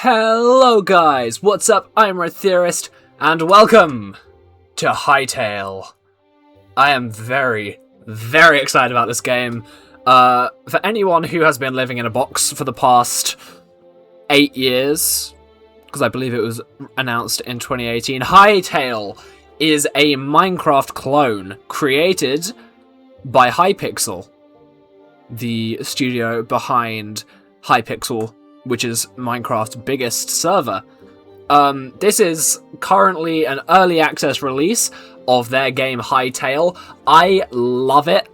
Hello guys, what's up? I'm Red Theorist, and welcome to Hytale. I am very excited about this game. For anyone who has been living in a box for the past 8 years, because I believe it was announced in 2018, Hytale is a Minecraft clone created by Hypixel, the studio behind Hypixel, which is Minecraft's biggest server. This is currently an early access release of their game Hytale. I love it.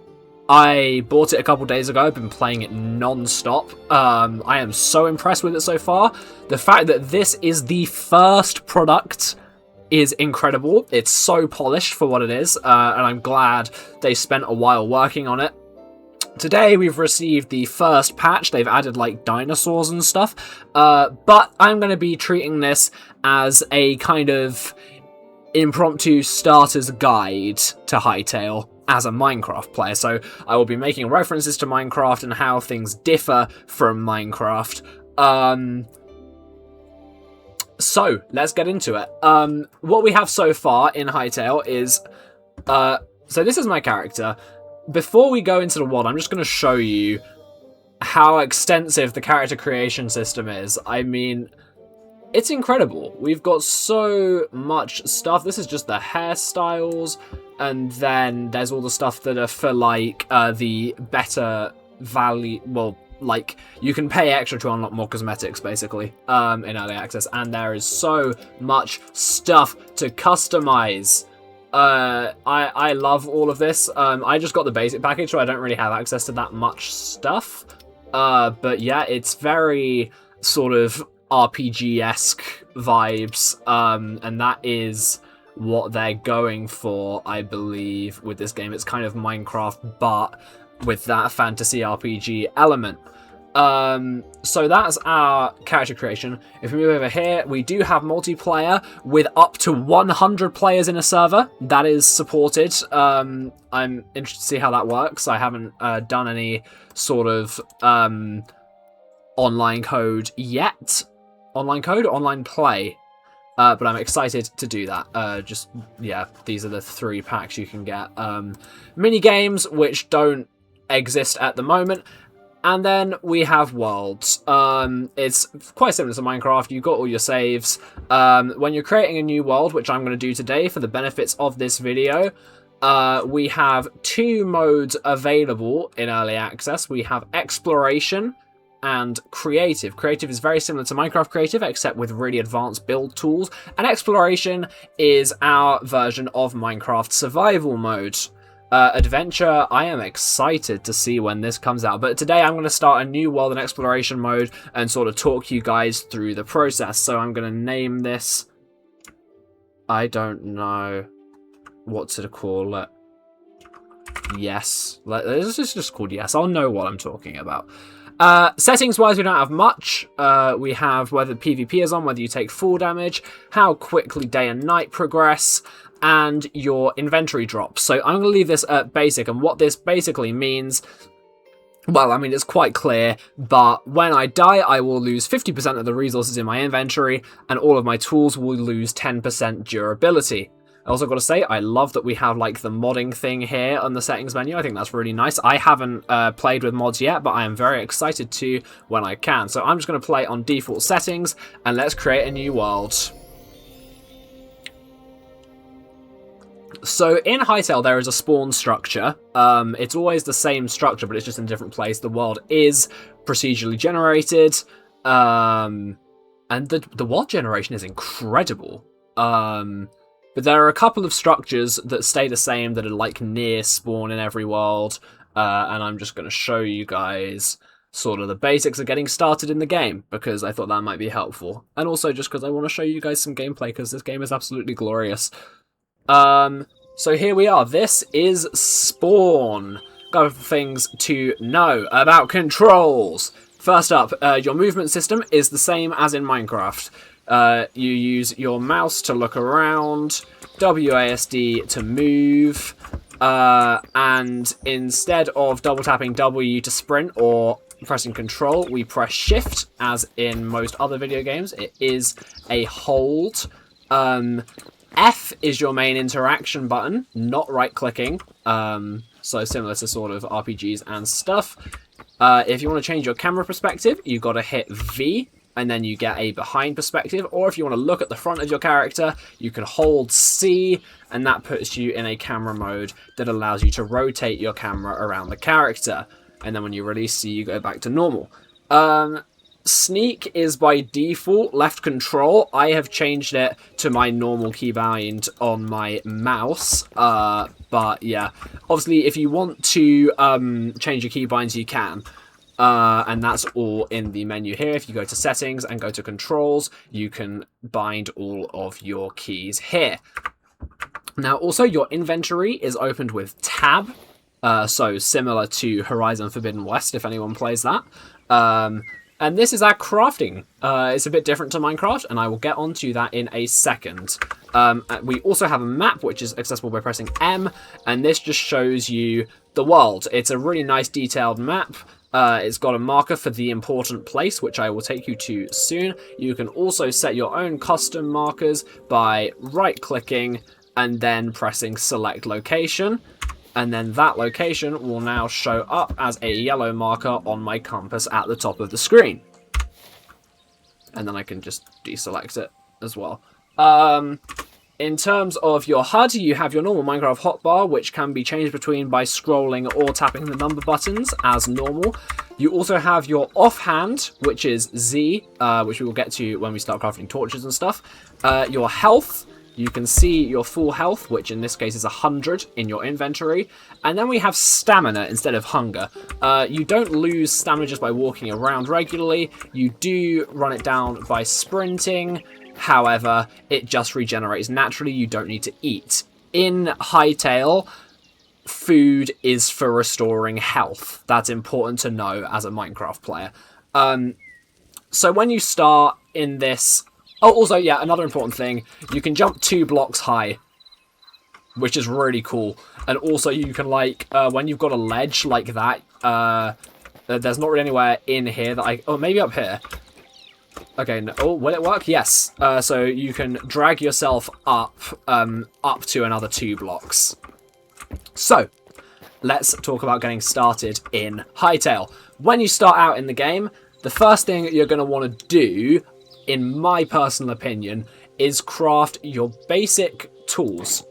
I bought it a couple days ago. I've been playing it non-stop. I am so impressed with it so far. The fact that this is the first product is incredible. It's so polished for what it is, and I'm glad they spent a while working on it. Today we've received the first patch. They've added like dinosaurs and stuff, but I'm going to be treating this as a kind of impromptu starter's guide to Hytale as a Minecraft player. So I will be making references to Minecraft and how things differ from Minecraft. So let's get into it. What we have so far in Hytale is, so this is my character. Before we go into the world, I'm just going to show you how extensive the character creation system is. I mean, it's incredible. We've got so much stuff. This is just the hairstyles, and then there's all the stuff that are for, like, the better value. Well, like, you can pay extra to unlock more cosmetics, basically, in early access, and there is so much stuff to customize. I love all of this. I just got the basic package, so I don't really have access to that much stuff. But yeah, it's very sort of RPG-esque vibes, and that is what they're going for, I believe, with this game. It's kind of Minecraft, but with that fantasy RPG element. So that's our character creation. If we move over here, we do have multiplayer with up to 100 players in a server. That is supported. I'm interested to see how that works. I haven't done any sort of online code yet. Online code? Online play. But I'm excited to do that. Yeah, these are the 3 packs you can get. Mini games, which don't exist at the moment. And then we have worlds. It's quite similar to Minecraft. You've got all your saves. When you're creating a new world, which I'm going to do today for the benefits of this video, we have 2 modes available in early access. We have exploration and creative. Creative is very similar to Minecraft Creative, except with really advanced build tools. And exploration is our version of Minecraft survival mode. Adventure, I am excited to see when this comes out, but today I'm going to start a new world in exploration mode and sort of talk you guys through the process. So I'm going to name this, I don't know what to call it. Yes, this is just called Yes. I'll know what I'm talking about. Settings wise, we don't have much. We have whether PvP is on, whether you take full damage, how quickly day and night progress, and your inventory drops. So I'm going to leave this at basic, and what this basically means, well, I mean, it's quite clear, but when I die, I will lose 50% of the resources in my inventory, and all of my tools will lose 10% durability. I also got to say, I love that we have, like, the modding thing here on the settings menu. I think that's really nice. I haven't played with mods yet, but I am very excited to when I can. So I'm just going to play on default settings, and let's create a new world. So in Hytale, there is a spawn structure. It's always the same structure, but it's just in a different place. The world is procedurally generated, and the world generation is incredible. But there are a couple of structures that stay the same that are like near spawn in every world, and I'm just going to show you guys sort of the basics of getting started in the game, because I thought that might be helpful. And also just because I want to show you guys some gameplay, because this game is absolutely glorious. So here we are. This is Spawn. Got a couple things to know about controls. First up, your movement system is the same as in Minecraft. You use your mouse to look around, WASD to move, and instead of double tapping W to sprint or pressing control, we press shift, as in most other video games. It is a hold. F is your main interaction button, not right-clicking. So similar to sort of RPGs and stuff. If you want to change your camera perspective, you've got to hit V, and then you get a behind perspective. Or if you want to look at the front of your character, you can hold C, and that puts you in a camera mode that allows you to rotate your camera around the character. And then when you release C, you go back to normal. Sneak is by default left control. I have changed it to my normal keybind on my mouse. But yeah, obviously if you want to change your keybinds, you can. And that's all in the menu here. If you go to settings and go to controls, you can bind all of your keys here. Now also your inventory is opened with tab. So similar to Horizon Forbidden West, if anyone plays that. And this is our crafting. It's a bit different to Minecraft, and I will get onto that in a second. We also have a map, which is accessible by pressing M, and this just shows you the world. It's a really nice detailed map. It's got a marker for the important place, which I will take you to soon. You can also set your own custom markers by right-clicking and then pressing select location. And then that location will now show up as a yellow marker on my compass at the top of the screen. And then I can just deselect it as well. In terms of your HUD, you have your normal Minecraft hotbar, which can be changed between by scrolling or tapping the number buttons as normal. You also have your offhand, which is Z, which we will get to when we start crafting torches and stuff. Your health. You can see your full health, which in this case is 100 in your inventory. And then we have stamina instead of hunger. You don't lose stamina just by walking around regularly. You do run it down by sprinting. However, it just regenerates naturally. You don't need to eat. In Hytale, food is for restoring health. That's important to know as a Minecraft player. So when you start in this... Oh, also, yeah, another important thing, you can jump 2 blocks high, which is really cool. And also you can, like, when you've got a ledge like that, there's not really anywhere in here that I... Oh, maybe up here. Okay, no, oh, will it work? Yes. So you can drag yourself up, up to another 2 blocks. So, let's talk about getting started in Hytale. When you start out in the game, the first thing you're going to want to do, in my personal opinion, is craft your basic tools.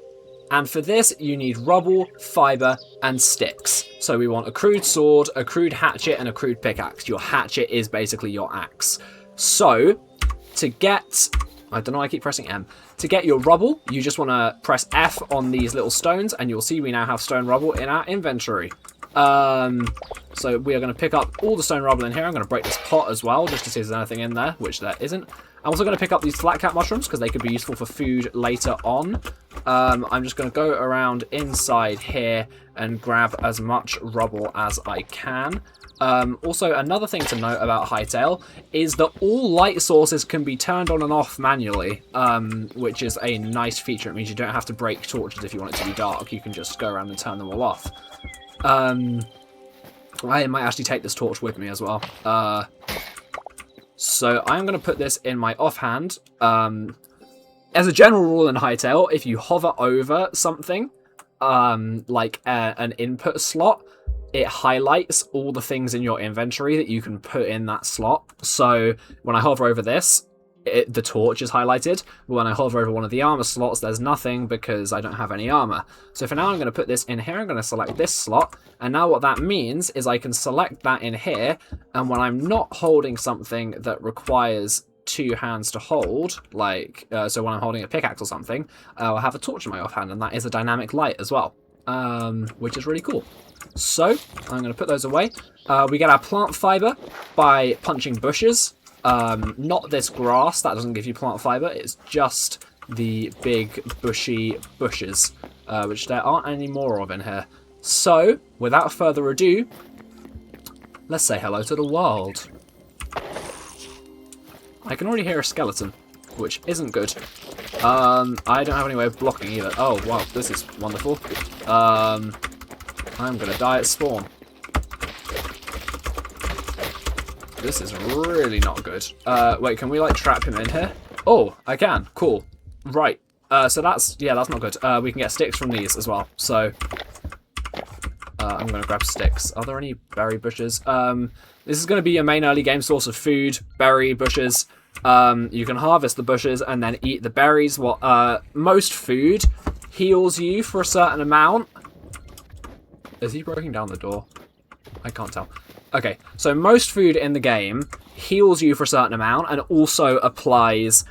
And for this, you need rubble, fibre, and sticks. So we want a crude sword, a crude hatchet, and a crude pickaxe. Your hatchet is basically your axe. So, to get... I don't know why I keep pressing M. To get your rubble, you just want to press F on these little stones, and you'll see we now have stone rubble in our inventory. So we are going to pick up all the stone rubble in here. I'm going to break this pot as well, just to see if there's anything in there, which there isn't. I'm also going to pick up these flat cap mushrooms, because they could be useful for food later on. I'm just going to go around inside here and grab as much rubble as I can. Also, another thing to note about Hytale is that all light sources can be turned on and off manually, which is a nice feature. It means you don't have to break torches if you want it to be dark. You can just go around and turn them all off. I might actually take this torch with me as well. So I'm going to put this in my offhand. As a general rule in Hytale, if you hover over something, like an input slot, it highlights all the things in your inventory that you can put in that slot. So when I hover over this, the torch is highlighted. But when I hover over one of the armor slots, there's nothing because I don't have any armor. So for now, I'm going to put this in here. I'm going to select this slot. And now what that means is I can select that in here. And when I'm not holding something that requires 2 hands to hold, like, so when I'm holding a pickaxe or something, I'll have a torch in my offhand. And that is a dynamic light as well, which is really cool. So I'm going to put those away. We get our plant fiber by punching bushes. Not this grass, that doesn't give you plant fiber, it's just the big bushy bushes, which there aren't any more of in here. So, without further ado, let's say hello to the world. I can already hear a skeleton, which isn't good. I don't have any way of blocking either. Oh, wow, this is wonderful. I'm gonna die at spawn. This is really not good. Wait, can we, like, trap him in here? Oh, I can. Cool. Right. So that's not good. We can get sticks from these as well. So, I'm going to grab sticks. Are there any berry bushes? This is going to be your main early game source of food. Berry bushes. You can harvest the bushes and then eat the berries. Most food heals you for a certain amount. Is he breaking down the door? I can't tell. Okay, so most food in the game heals you for a certain amount and also applies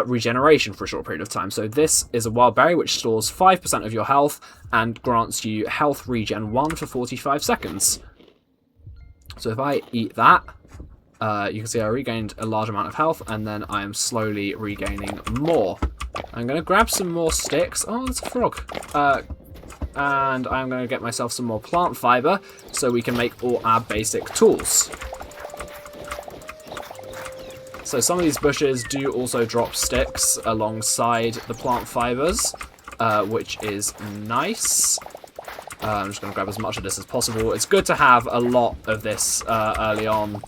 regeneration for a short period of time. So this is a wild berry which stores 5% of your health and grants you health regen 1 for 45 seconds. So if I eat that, you can see I regained a large amount of health and then I am slowly regaining more. I'm going to grab some more sticks. Oh, there's a frog. And I'm going to get myself some more plant fiber so we can make all our basic tools. So some of these bushes do also drop sticks alongside the plant fibers, which is nice. I'm just going to grab as much of this as possible. It's good to have a lot of this early on,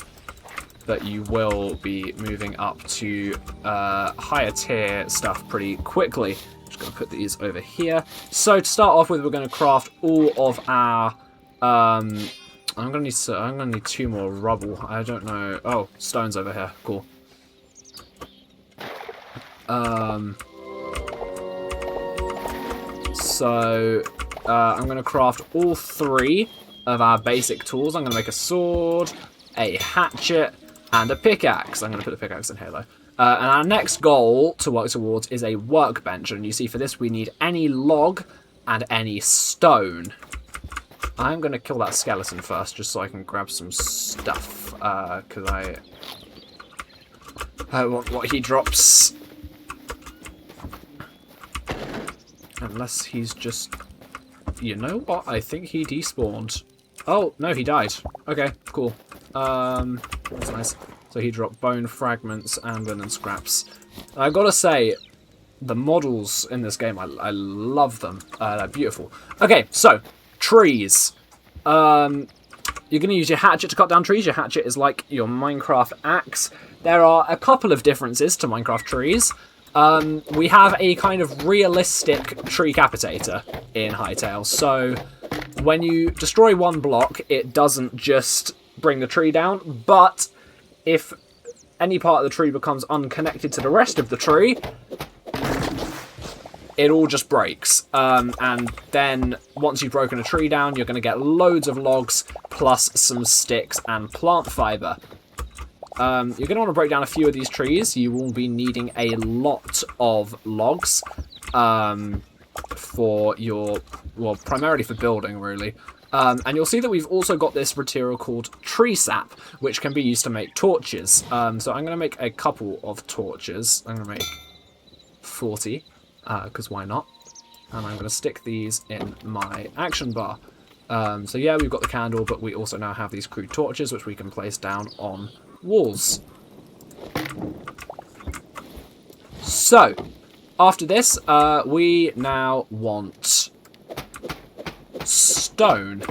but you will be moving up to higher tier stuff pretty quickly. Just going to put these over here. So to start off with, we're going to craft all of our. I'm going to need 2 more rubble. I don't know. Oh, stones over here. Cool. So I'm going to craft all 3 of our basic tools. I'm going to make a sword, a hatchet, and a pickaxe. I'm going to put the pickaxe in here though. And our next goal to work towards is a workbench. And you see for this we need any log and any stone. I'm going to kill that skeleton first just so I can grab some stuff. Because I want what he drops. Unless he's just... You know what? I think he despawned. Oh, no, he died. Okay, cool. That's nice. So he dropped bone fragments and linen scraps. I gotta say, the models in this game, I love them. They're beautiful. Okay, so, trees. You're gonna use your hatchet to cut down trees. Your hatchet is like your Minecraft axe. There are a couple of differences to Minecraft trees. We have a kind of realistic tree capitator in Hytale. So, when you destroy one block, it doesn't just bring the tree down, but if any part of the tree becomes unconnected to the rest of the tree, it all just breaks. And then once you've broken a tree down, you're going to get loads of logs plus some sticks and plant fiber. You're going to want to break down a few of these trees. You will be needing a lot of logs for your, well, primarily for building, really. And you'll see that we've also got this material called tree sap, which can be used to make torches. So I'm going to make a couple of torches. I'm going to make 40, because why not? And I'm going to stick these in my action bar. So yeah, we've got the candle, but we also now have these crude torches, which we can place down on walls. So, after this, we now want stone.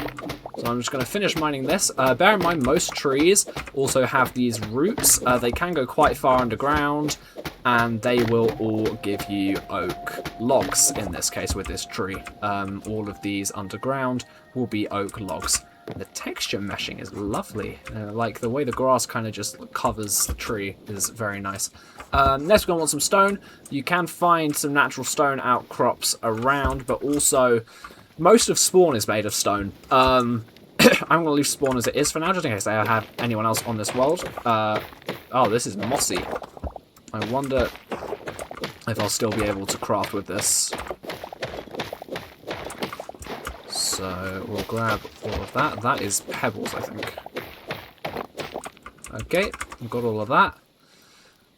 So I'm just going to finish mining this. Bear in mind, most trees also have these roots. They can go quite far underground, and they will all give you oak logs, in this case, with this tree. All of these underground will be oak logs. The texture meshing is lovely. Like, the way the grass kind of just covers the tree is very nice. Next, we're going to want some stone. You can find some natural stone outcrops around, but also most of spawn is made of stone. I'm going to leave spawn as it is for now, just in case I have anyone else on this world. Oh, this is mossy. I wonder if I'll still be able to craft with this. So we'll grab all of that. That is pebbles, I think. Okay, we've got all of that.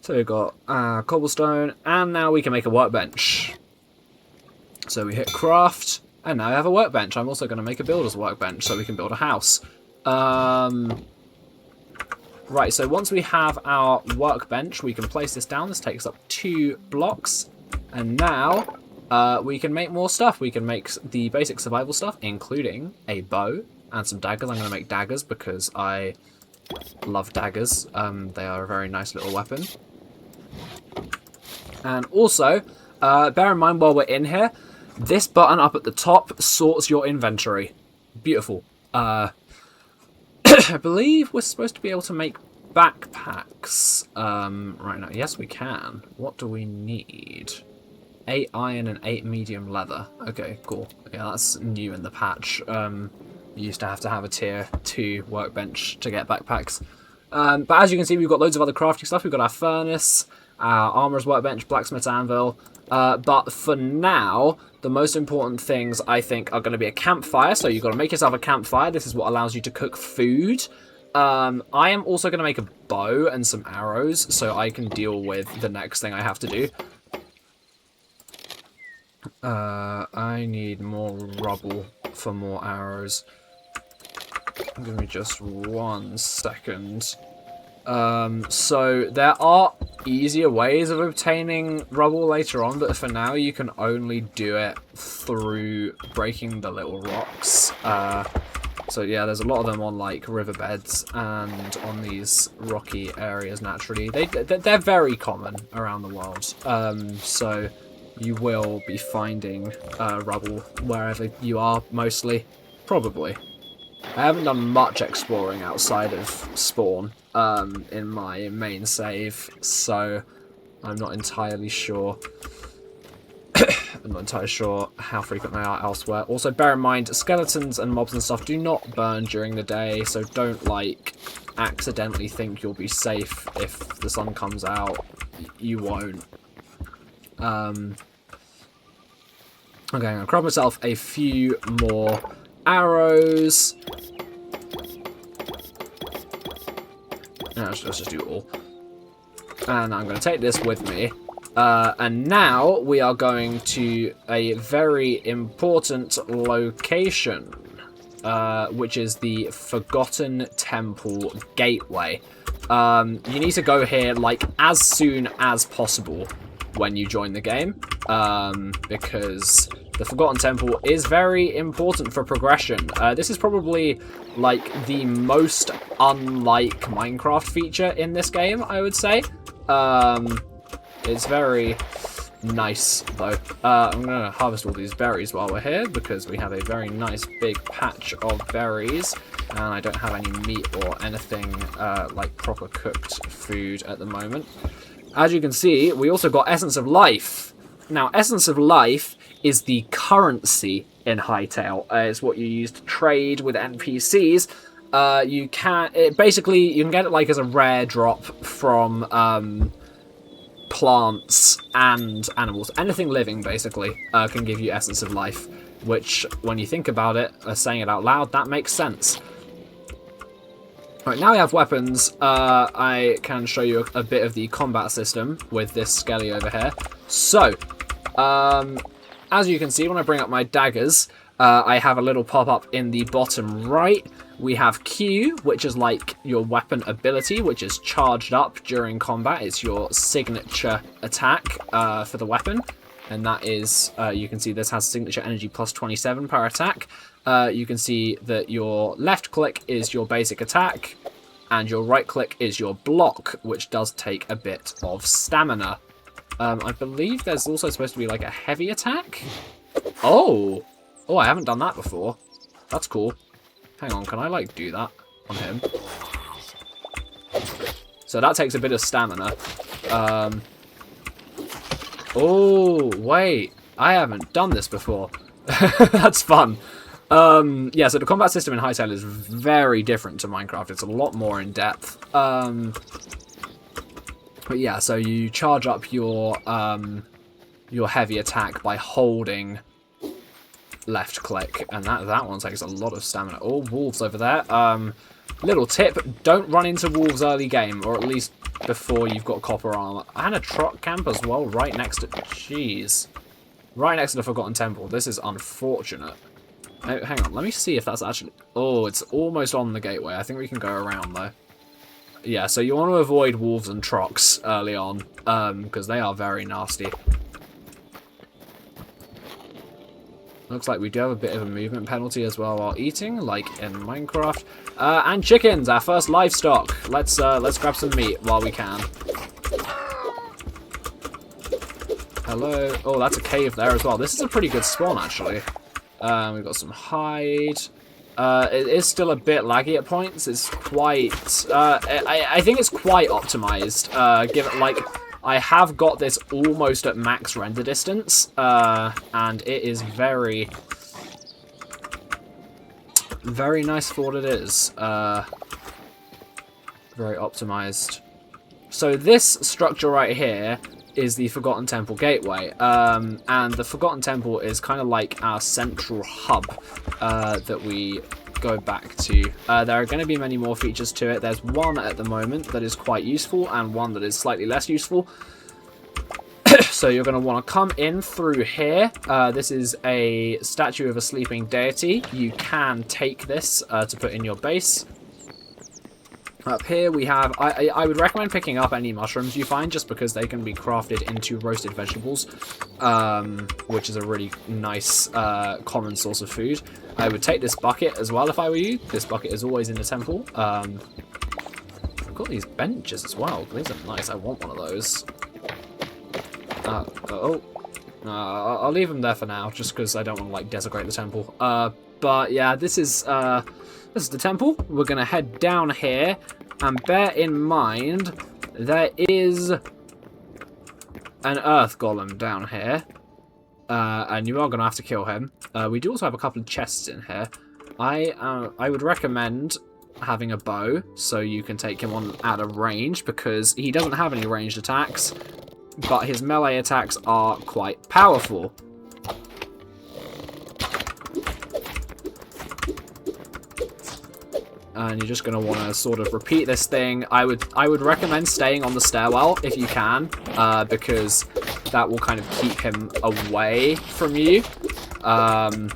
So we've got cobblestone, and now we can make a workbench. So we hit craft, and now I have a workbench. I'm also going to make a builder's workbench so we can build a house. Right, so once we have our workbench, we can place this down. This takes up 2 blocks. And now we can make more stuff. We can make the basic survival stuff, including a bow and some daggers. I'm going to make daggers because I Love daggers. They are a very nice little weapon. And also, bear in mind while we're in here, this button up at the top sorts your inventory. Beautiful. I believe we're supposed to be able to make backpacks right now. Yes, we can. What do we need? 8 iron and 8 medium leather. Okay, cool. Yeah, that's new in the patch. You used to have a tier 2 workbench to get backpacks. But as you can see, we've got loads of other crafting stuff. We've got our furnace, our armorer's workbench, blacksmith's anvil. But for now, the most important things, I think, are going to be a campfire. So you've got to make yourself a campfire. This is what allows you to cook food. I am also going to make a bow and some arrows, so I can deal with the next thing I have to do. I need more rubble for more arrows. Give me just 1 second. So there are easier ways of obtaining rubble later on, but for now you can only do it through breaking the little rocks. So yeah, there's a lot of them on like riverbeds and on these rocky areas naturally. They're very common around the world. So you will be finding rubble wherever you are, mostly. Probably. I haven't done much exploring outside of spawn in my main save, so I'm not entirely sure. I'm not entirely sure how frequent they are elsewhere. Also, bear in mind, skeletons and mobs and stuff do not burn during the day, so don't, like, accidentally think you'll be safe if the sun comes out. You won't. Okay, I'm going to grab myself a few more arrows. No, let's just do it all. And I'm going to take this with me. And now we are going to a very important location, which is the Forgotten Temple Gateway. You need to go here like as soon as possible when you join the game, because the Forgotten Temple is very important for progression. This is probably like the most unlike Minecraft feature in this game, I would say. It's very nice, though. I'm going to harvest all these berries while we're here, because we have a very nice big patch of berries, and I don't have any meat or anything like proper cooked food at the moment. As you can see, we also got Essence of Life. Now, Essence of Life is the currency in Hytale. It's what you use to trade with NPCs. You can get it like as a rare drop from plants and animals. Anything living, basically, can give you Essence of Life, which, when you think about it, saying it out loud, that makes sense. Right, now we have weapons. I can show you a bit of the combat system with this skelly over here. So, as you can see, when I bring up my daggers, I have a little pop-up in the bottom right. We have Q, which is like your weapon ability, which is charged up during combat. It's your signature attack for the weapon. And that is, you can see this has signature energy plus 27 per attack. You can see that your left click is your basic attack, and your right click is your block, which does take a bit of stamina. I believe there's also supposed to be like a heavy attack. Oh, I haven't done that before. That's cool. Hang on, can I like do that on him? So that takes a bit of stamina. Oh, wait. I haven't done this before. That's fun. Yeah, so the combat system in Hytale is very different to Minecraft. It's a lot more in depth. But yeah, so you charge up your heavy attack by holding left click, and that one takes a lot of stamina. Oh, wolves over there. Little tip, don't run into wolves early game, or at least before you've got copper armor. And a truck camp as well, right next to... Jeez. Right next to the Forgotten Temple. This is unfortunate. Oh, hang on, let me see if that's actually... Oh, it's almost on the gateway. I think we can go around, though. Yeah, so you want to avoid wolves and trucks early on, because they are very nasty. Looks like we do have a bit of a movement penalty as well while eating, like in Minecraft. And chickens, our first livestock. Let's grab some meat while we can. Hello. Oh, that's a cave there as well. This is a pretty good spawn, actually. We've got some hide. It is still a bit laggy at points. It's quite... I think it's quite optimized. Given, like, I have got this almost at max render distance. And it is very... very nice for what it is. Very optimized. So this structure right here is the Forgotten Temple Gateway, and the Forgotten Temple is kind of like our central hub that we go back to. There are going to be many more features to it. There's one at the moment that is quite useful and one that is slightly less useful. So you're going to want to come in through here. This is a statue of a sleeping deity. You can take this to put in your base. Up here we have, I would recommend picking up any mushrooms you find, just because they can be crafted into roasted vegetables, which is a really nice common source of food. I would take this bucket as well if I were you. This bucket is always in the temple. I've got these benches as well. These are nice. I want one of those. I'll leave them there for now, just because I don't want to like desecrate the temple. But yeah, this is the temple. We're gonna head down here, and bear in mind there is an earth golem down here, and you are gonna have to kill him. We do also have a couple of chests in here. I would recommend having a bow so you can take him on out of range, because he doesn't have any ranged attacks, but his melee attacks are quite powerful. And you're just going to want to sort of repeat this thing. I would recommend staying on the stairwell if you can, because that will kind of keep him away from you. And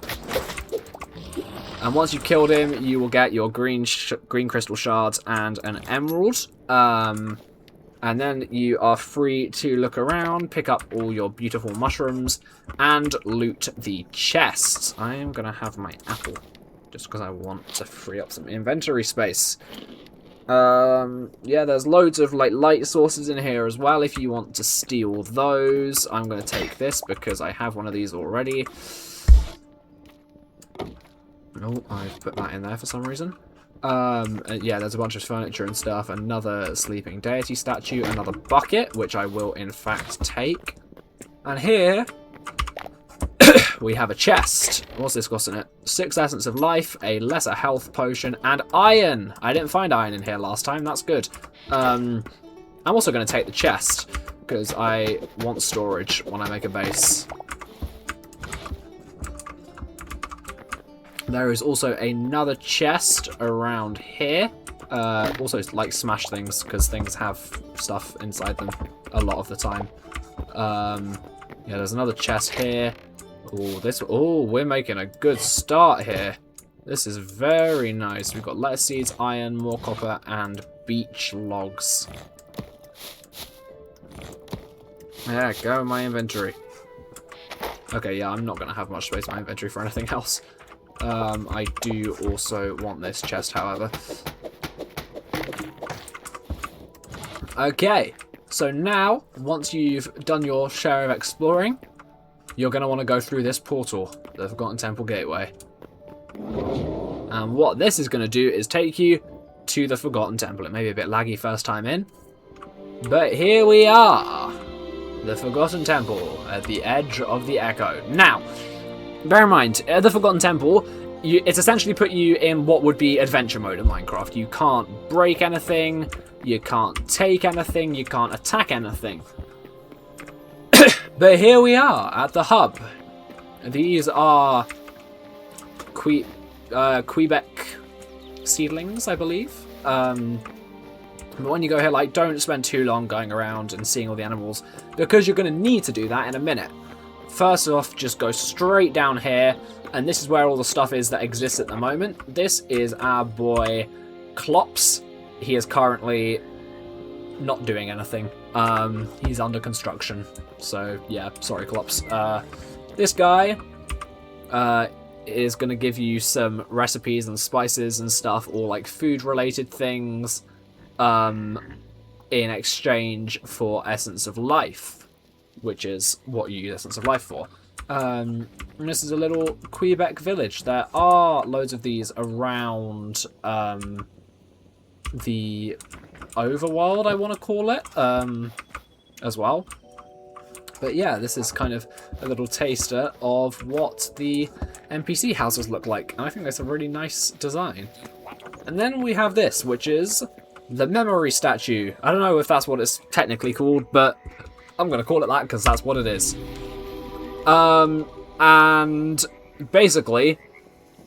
once you've killed him, you will get your green crystal shards and an emerald. And then you are free to look around, pick up all your beautiful mushrooms, and loot the chests. I am going to have my apple, just because I want to free up some inventory space. Yeah, there's loads of like light sources in here as well if you want to steal those. I'm going to take this because I have one of these already. Oh, I've put that in there for some reason. Yeah, there's a bunch of furniture and stuff, another sleeping deity statue, another bucket, which I will in fact take. And here we have a chest. What's this got in it? 6 essence of life, a lesser health potion, and iron. I didn't find iron in here last time. That's good. I'm also going to take the chest because I want storage when I make a base. There is also another chest around here. Also, like smash things, because things have stuff inside them a lot of the time. Yeah, there's another chest here. Oh, we're making a good start here. This is very nice. We've got lettuce seeds, iron, more copper, and beech logs. Yeah, go in my inventory. Okay, yeah, I'm not going to have much space in my inventory for anything else. I do also want this chest, however. Okay, so now, once you've done your share of exploring, you're going to want to go through this portal, the Forgotten Temple Gateway. And what this is going to do is take you to the Forgotten Temple. It may be a bit laggy first time in, but here we are. The Forgotten Temple at the edge of the Echo. Now, bear in mind, the Forgotten Temple, it's essentially put you in what would be adventure mode in Minecraft. You can't break anything, you can't take anything, you can't attack anything. But here we are at the hub. These are Quebec seedlings, I believe. But when you go here, like, don't spend too long going around and seeing all the animals, because you're going to need to do that in a minute. First off, just go straight down here, and this is where all the stuff is that exists at the moment. This is our boy Klops. He is currently not doing anything. He's under construction. So, yeah, sorry, Klops. This guy is going to give you some recipes and spices and stuff, or like food related things, in exchange for Essence of Life, which is what you use Essence of Life for. And this is a little Quebec village. There are loads of these around the overworld, I want to call it, as well. But yeah, this is kind of a little taster of what the NPC houses look like. And I think that's a really nice design. And then we have this, which is the memory statue. I don't know if that's what it's technically called, but I'm going to call it that because that's what it is. And basically,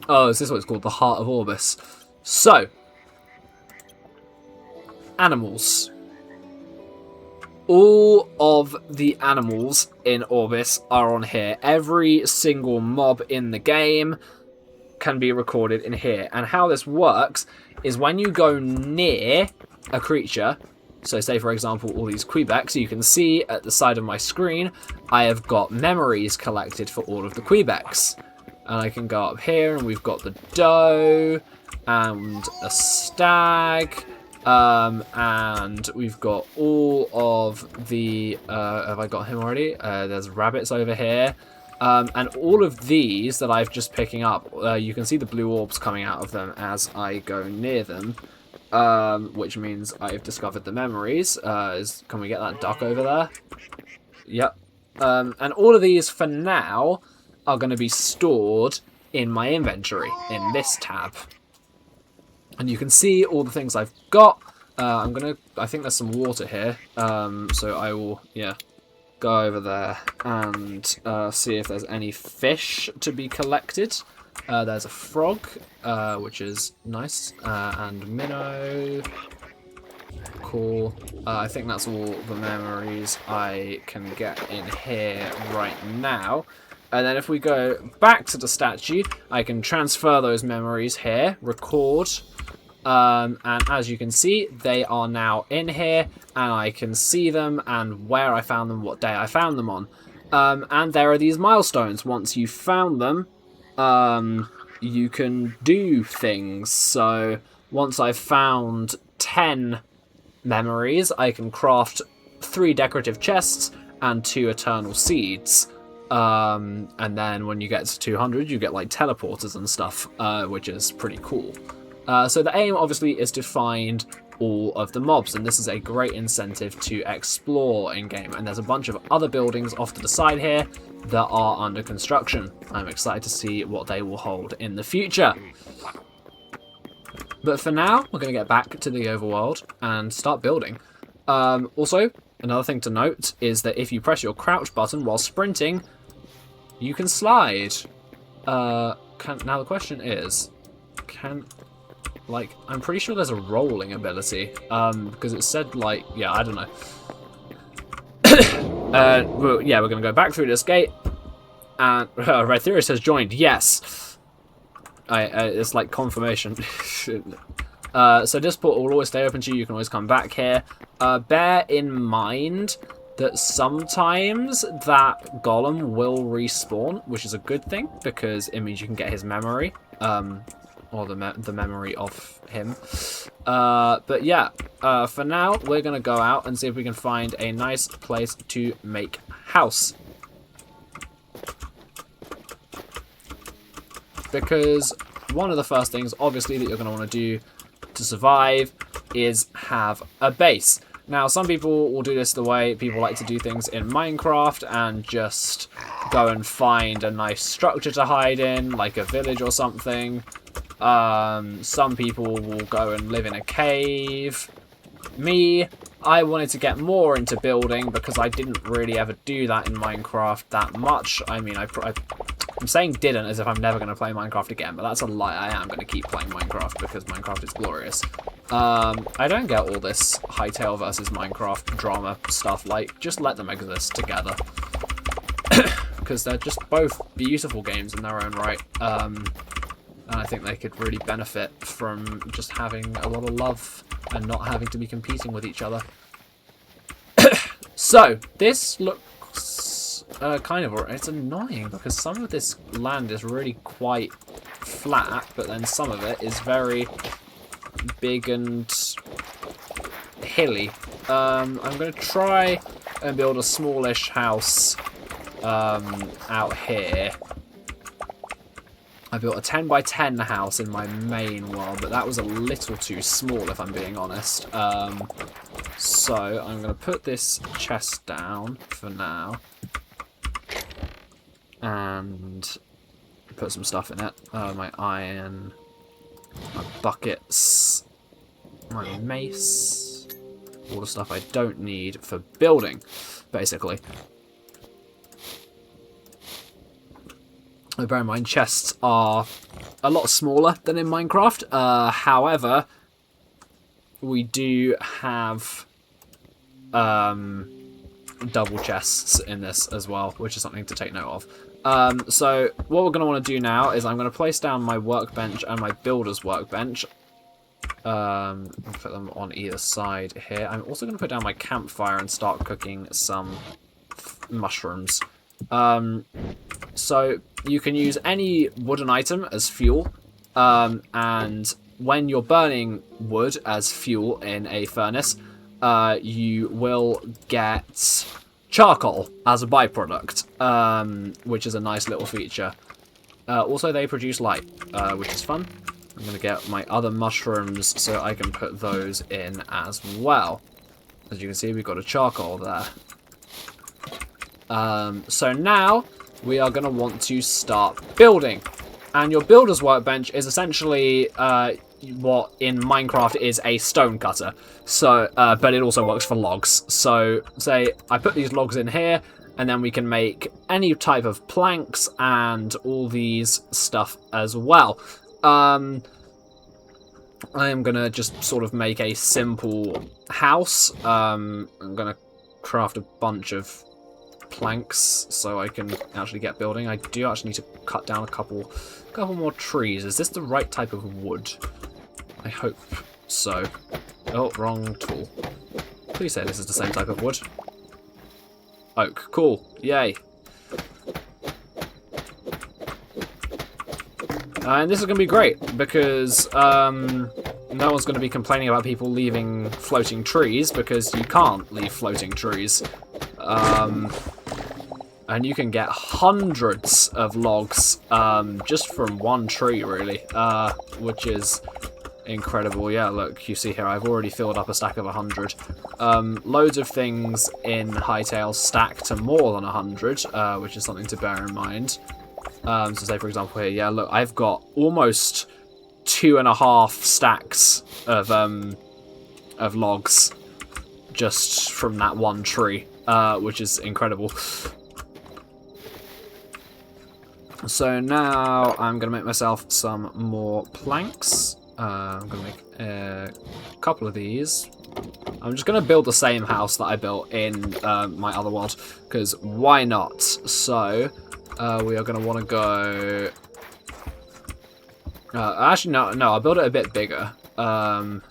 oh, is this what it's called? The Heart of Orbis. So, animals. All of the animals in Orbis are on here. Every single mob in the game can be recorded in here. And how this works is when you go near a creature, so say for example all these Quebecs, you can see at the side of my screen I have got memories collected for all of the Quebecs. And I can go up here and we've got the doe and a stag. And we've got all of the, have I got him already? There's rabbits over here. And all of these that I've just picking up, you can see the blue orbs coming out of them as I go near them. Which means I've discovered the memories. Can we get that duck over there? Yep. And all of these, for now, are going to be stored in my inventory, in this tab. And you can see all the things I've got. I think there's some water here. So I will, go over there and see if there's any fish to be collected. There's a frog, which is nice, and minnow. Cool. I think that's all the memories I can get in here right now. And then if we go back to the statue, I can transfer those memories here, record. And as you can see, they are now in here, and I can see them and where I found them, what day I found them on. And there are these milestones. Once you've found them, you can do things. So once I've found 10 memories, I can craft 3 decorative chests and 2 eternal seeds. And then when you get to 200, you get like teleporters and stuff, which is pretty cool. So the aim obviously is to find all of the mobs, and this is a great incentive to explore in-game. And there's a bunch of other buildings off to the side here that are under construction. I'm excited to see what they will hold in the future. But for now, we're going to get back to the overworld and start building. Also, another thing to note is that if you press your crouch button while sprinting, you can slide. Now the question is, I'm pretty sure there's a rolling ability, because it said, I don't know. Well, yeah, we're going to go back through this gate, and Rytherus has joined, yes! It's like confirmation. So this portal will always stay open to you, you can always come back here. Bear in mind that sometimes that golem will respawn, which is a good thing, because it means you can get his memory. Or the memory of him. But yeah, for now, we're going to go out and see if we can find a nice place to make house. Because one of the first things, obviously, that you're going to want to do to survive is have a base. Now, some people will do this the way people like to do things in Minecraft and just go and find a nice structure to hide in, like a village or something. Some people will go and live in a cave. Me, I wanted to get more into building because I didn't really ever do that in Minecraft that much. I mean, I'm saying didn't as if I'm never going to play Minecraft again, but that's a lie. I am going to keep playing Minecraft because Minecraft is glorious. I don't get all this Hytale versus Minecraft drama stuff. Like, just let them exist together. Because they're just both beautiful games in their own right. And I think they could really benefit from just having a lot of love and not having to be competing with each other. So, this looks kind of. It's annoying because some of this land is really quite flat, but then some of it is very big and hilly. I'm going to try and build a smallish house out here. I built a 10 by 10 house in my main world, but that was a little too small if I'm being honest. So I'm going to put this chest down for now and put some stuff in it. My iron, my buckets, my mace, all the stuff I don't need for building, basically. Bear in mind, chests are a lot smaller than in Minecraft. However, we do have double chests in this as well, which is something to take note of. So what we're going to want to do now is I'm going to place down my workbench and my builder's workbench. I'll put them on either side here. I'm also going to put down my campfire and start cooking some mushrooms. So you can use any wooden item as fuel, and when you're burning wood as fuel in a furnace, you will get charcoal as a byproduct, which is a nice little feature. Also, they produce light, which is fun. I'm going to get my other mushrooms so I can put those in as well. As you can see, we've got a charcoal there. So now we are going to want to start building. And your builder's workbench is essentially what in Minecraft is a stone cutter. So, but it also works for logs. So, say I put these logs in here, and then we can make any type of planks and all these stuff as well. I am going to just sort of make a simple house. I'm going to craft a bunch of planks so I can actually get building. I do actually need to cut down a couple more trees. Is this the right type of wood? I hope so. Oh, wrong tool. Please say this is the same type of wood. Oak. Cool. Yay. And this is going to be great because no one's going to be complaining about people leaving floating trees because you can't leave floating trees. And you can get hundreds of logs just from one tree, really, which is incredible. Yeah, look, you see here, I've already filled up a stack of 100. Loads of things in Hytale stack to more than 100, which is something to bear in mind. So say, for example, here, yeah, look, I've got almost 2.5 stacks of logs just from that one tree, which is incredible. So now I'm going to make myself some more planks. I'm going to make a couple of these. I'm just going to build the same house that I built in my other world, because why not? So we are going to want to go... actually, no, I'll build it a bit bigger. I'm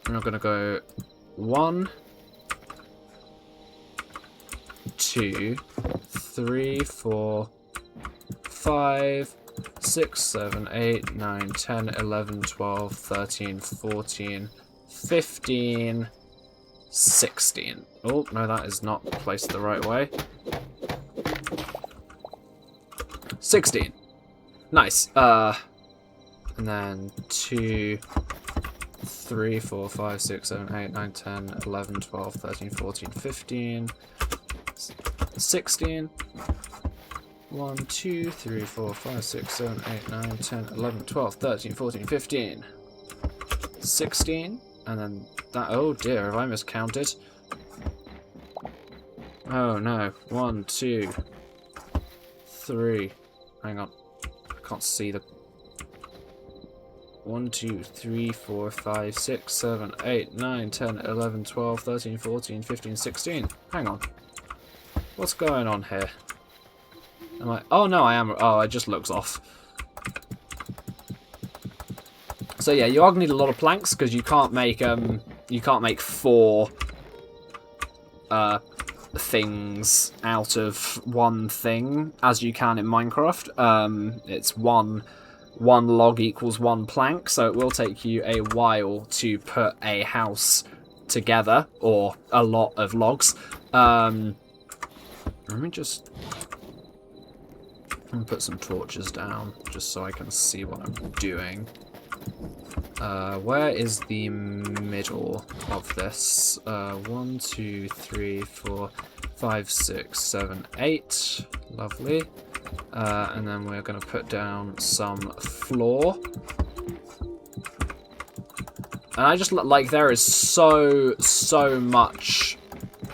going to go 1, 2, 3, 4, 5, 6, 7, 8, 9, 10, 11, 12, 13, 14, 15, 16. Oh, no, that is not placed the right way. 16. Nice. And then 2, 3, 4, 5, 6, 7, 8, 9, 10, 11, 12, 13, 14, 15, 16. 1, 2, 3, 4, 5, 6, 7, 8, 9, 10, 11, 12, 13, 14, 15, 16. And then that, oh dear, have I miscounted? Oh no. 1, 2, 3. Hang on. I can't see the... 1, 2, 3, 4, 5, 6, 7, 8, 9, 10, 11, 12, 13, 14, 15, 16. Hang on. What's going on here? Am I... Oh no, I am... Oh, it just looks off. So yeah, you are gonna need a lot of planks because you can't make 4 things out of one thing as you can in Minecraft. It's one log equals one plank, so it will take you a while to put a house together, or a lot of logs. Let me just put some torches down just so I can see what I'm doing. Where is the middle of this? 1, 2, 3, 4, 5, 6, 7, 8. Lovely. And then we're going to put down some floor. And I just like there is so much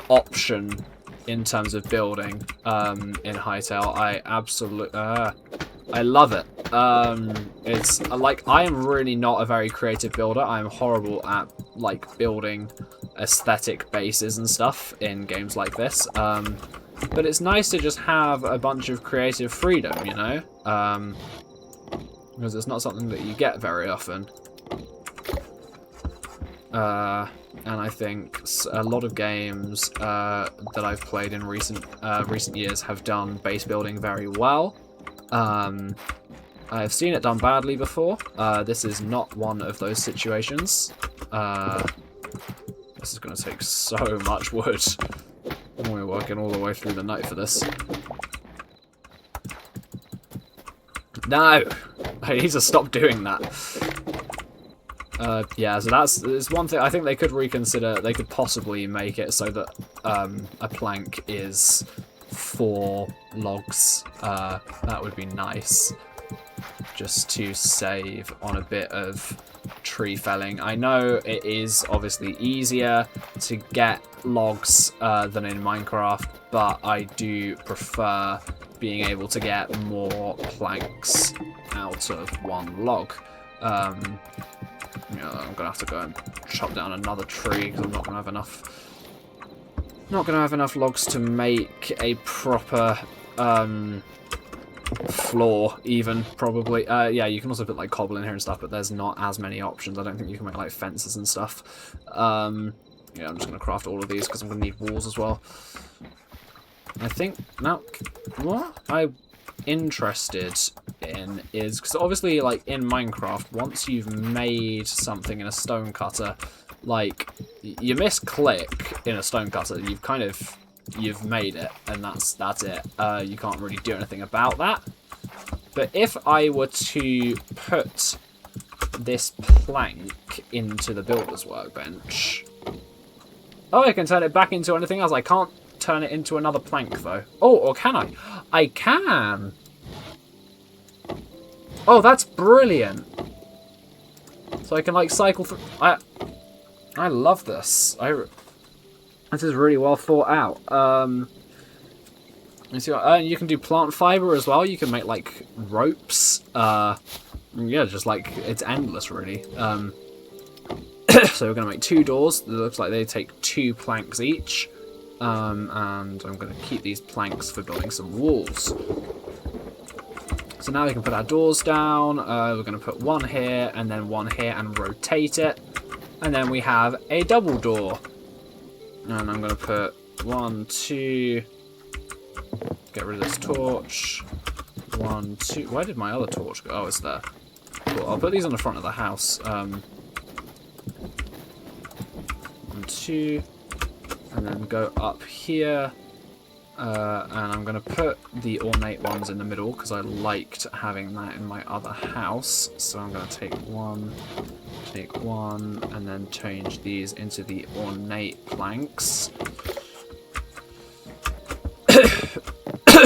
option in terms of building in Hytale. I absolutely I love it. It's like I am really not a very creative builder. I'm horrible at like building aesthetic bases and stuff in games like this. But it's nice to just have a bunch of creative freedom, you know, because it's not something that you get very often. And I think a lot of games that I've played in recent years have done base building very well. I've seen it done badly before. This is not one of those situations. This is going to take so much wood. We're working all the way through the night for this. No! I need to stop doing that. Yeah, so that's one thing. I think they could reconsider. They could possibly make it so that a plank is 4 logs. That would be nice, just to save on a bit of tree felling. I know it is obviously easier to get logs than in Minecraft, but I do prefer being able to get more planks out of one log. Yeah, I'm gonna have to go and chop down another tree because I'm not gonna have enough logs to make a proper floor, even, probably. Yeah, you can also put like cobble in here and stuff, but there's not as many options. I don't think you can make like fences and stuff. Yeah, I'm just gonna craft all of these because I'm gonna need walls as well. I think now what I'm interested in is, because obviously like in Minecraft, once you've made something in a stone cutter, like you misclick in a stone cutter, you've made it, and that's it. You can't really do anything about that. But if I were to put this plank into the builder's workbench, oh, I can turn it back into anything else. I can't turn it into another plank though. Oh, or can I? I can. Oh, that's brilliant. So I can like cycle through. I love this. This is really well thought out. You can do plant fiber as well. You can make like ropes. Yeah, just like it's endless really. So we're gonna make 2 doors. It looks like they take 2 planks each. And I'm going to keep these planks for building some walls. So now we can put our doors down. We're going to put 1 here and then 1 here and rotate it. And then we have a double door. And I'm going to put 1, 2. Get rid of this torch. 1, 2. Where did my other torch go? Oh, it's there. Cool. I'll put these on the front of the house. 1, 2. And then go up here, and I'm going to put the ornate ones in the middle because I liked having that in my other house. So I'm going to take one, and then change these into the ornate planks.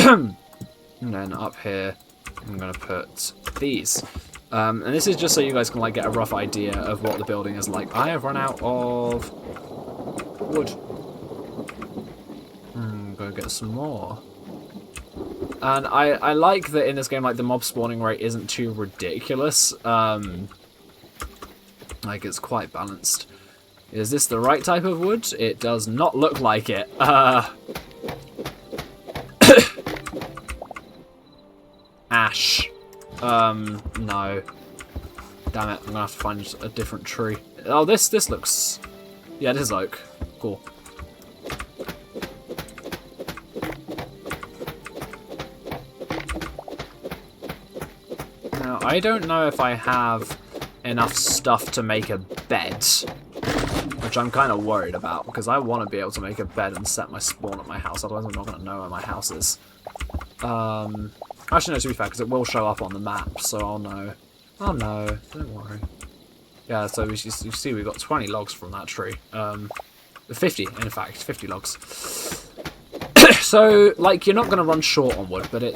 And then up here, I'm going to put these. And this is just so you guys can like get a rough idea of what the building is like. I have run out of wood. Go get some more. And I like that in this game, like the mob spawning rate isn't too ridiculous. Like it's quite balanced. Is this the right type of wood? It does not look like it. Ash. No. Damn it, I'm gonna have to find a different tree. Oh, this looks... Yeah, this is oak. Cool. I don't know if I have enough stuff to make a bed, which I'm kind of worried about, because I want to be able to make a bed and set my spawn at my house, otherwise I'm not going to know where my house is. Actually, no, to be fair, because it will show up on the map, so I'll know. Oh no, don't worry. Yeah, so you see we've got 20 logs from that tree. 50, in fact, 50 logs. So, like, you're not going to run short on wood, but it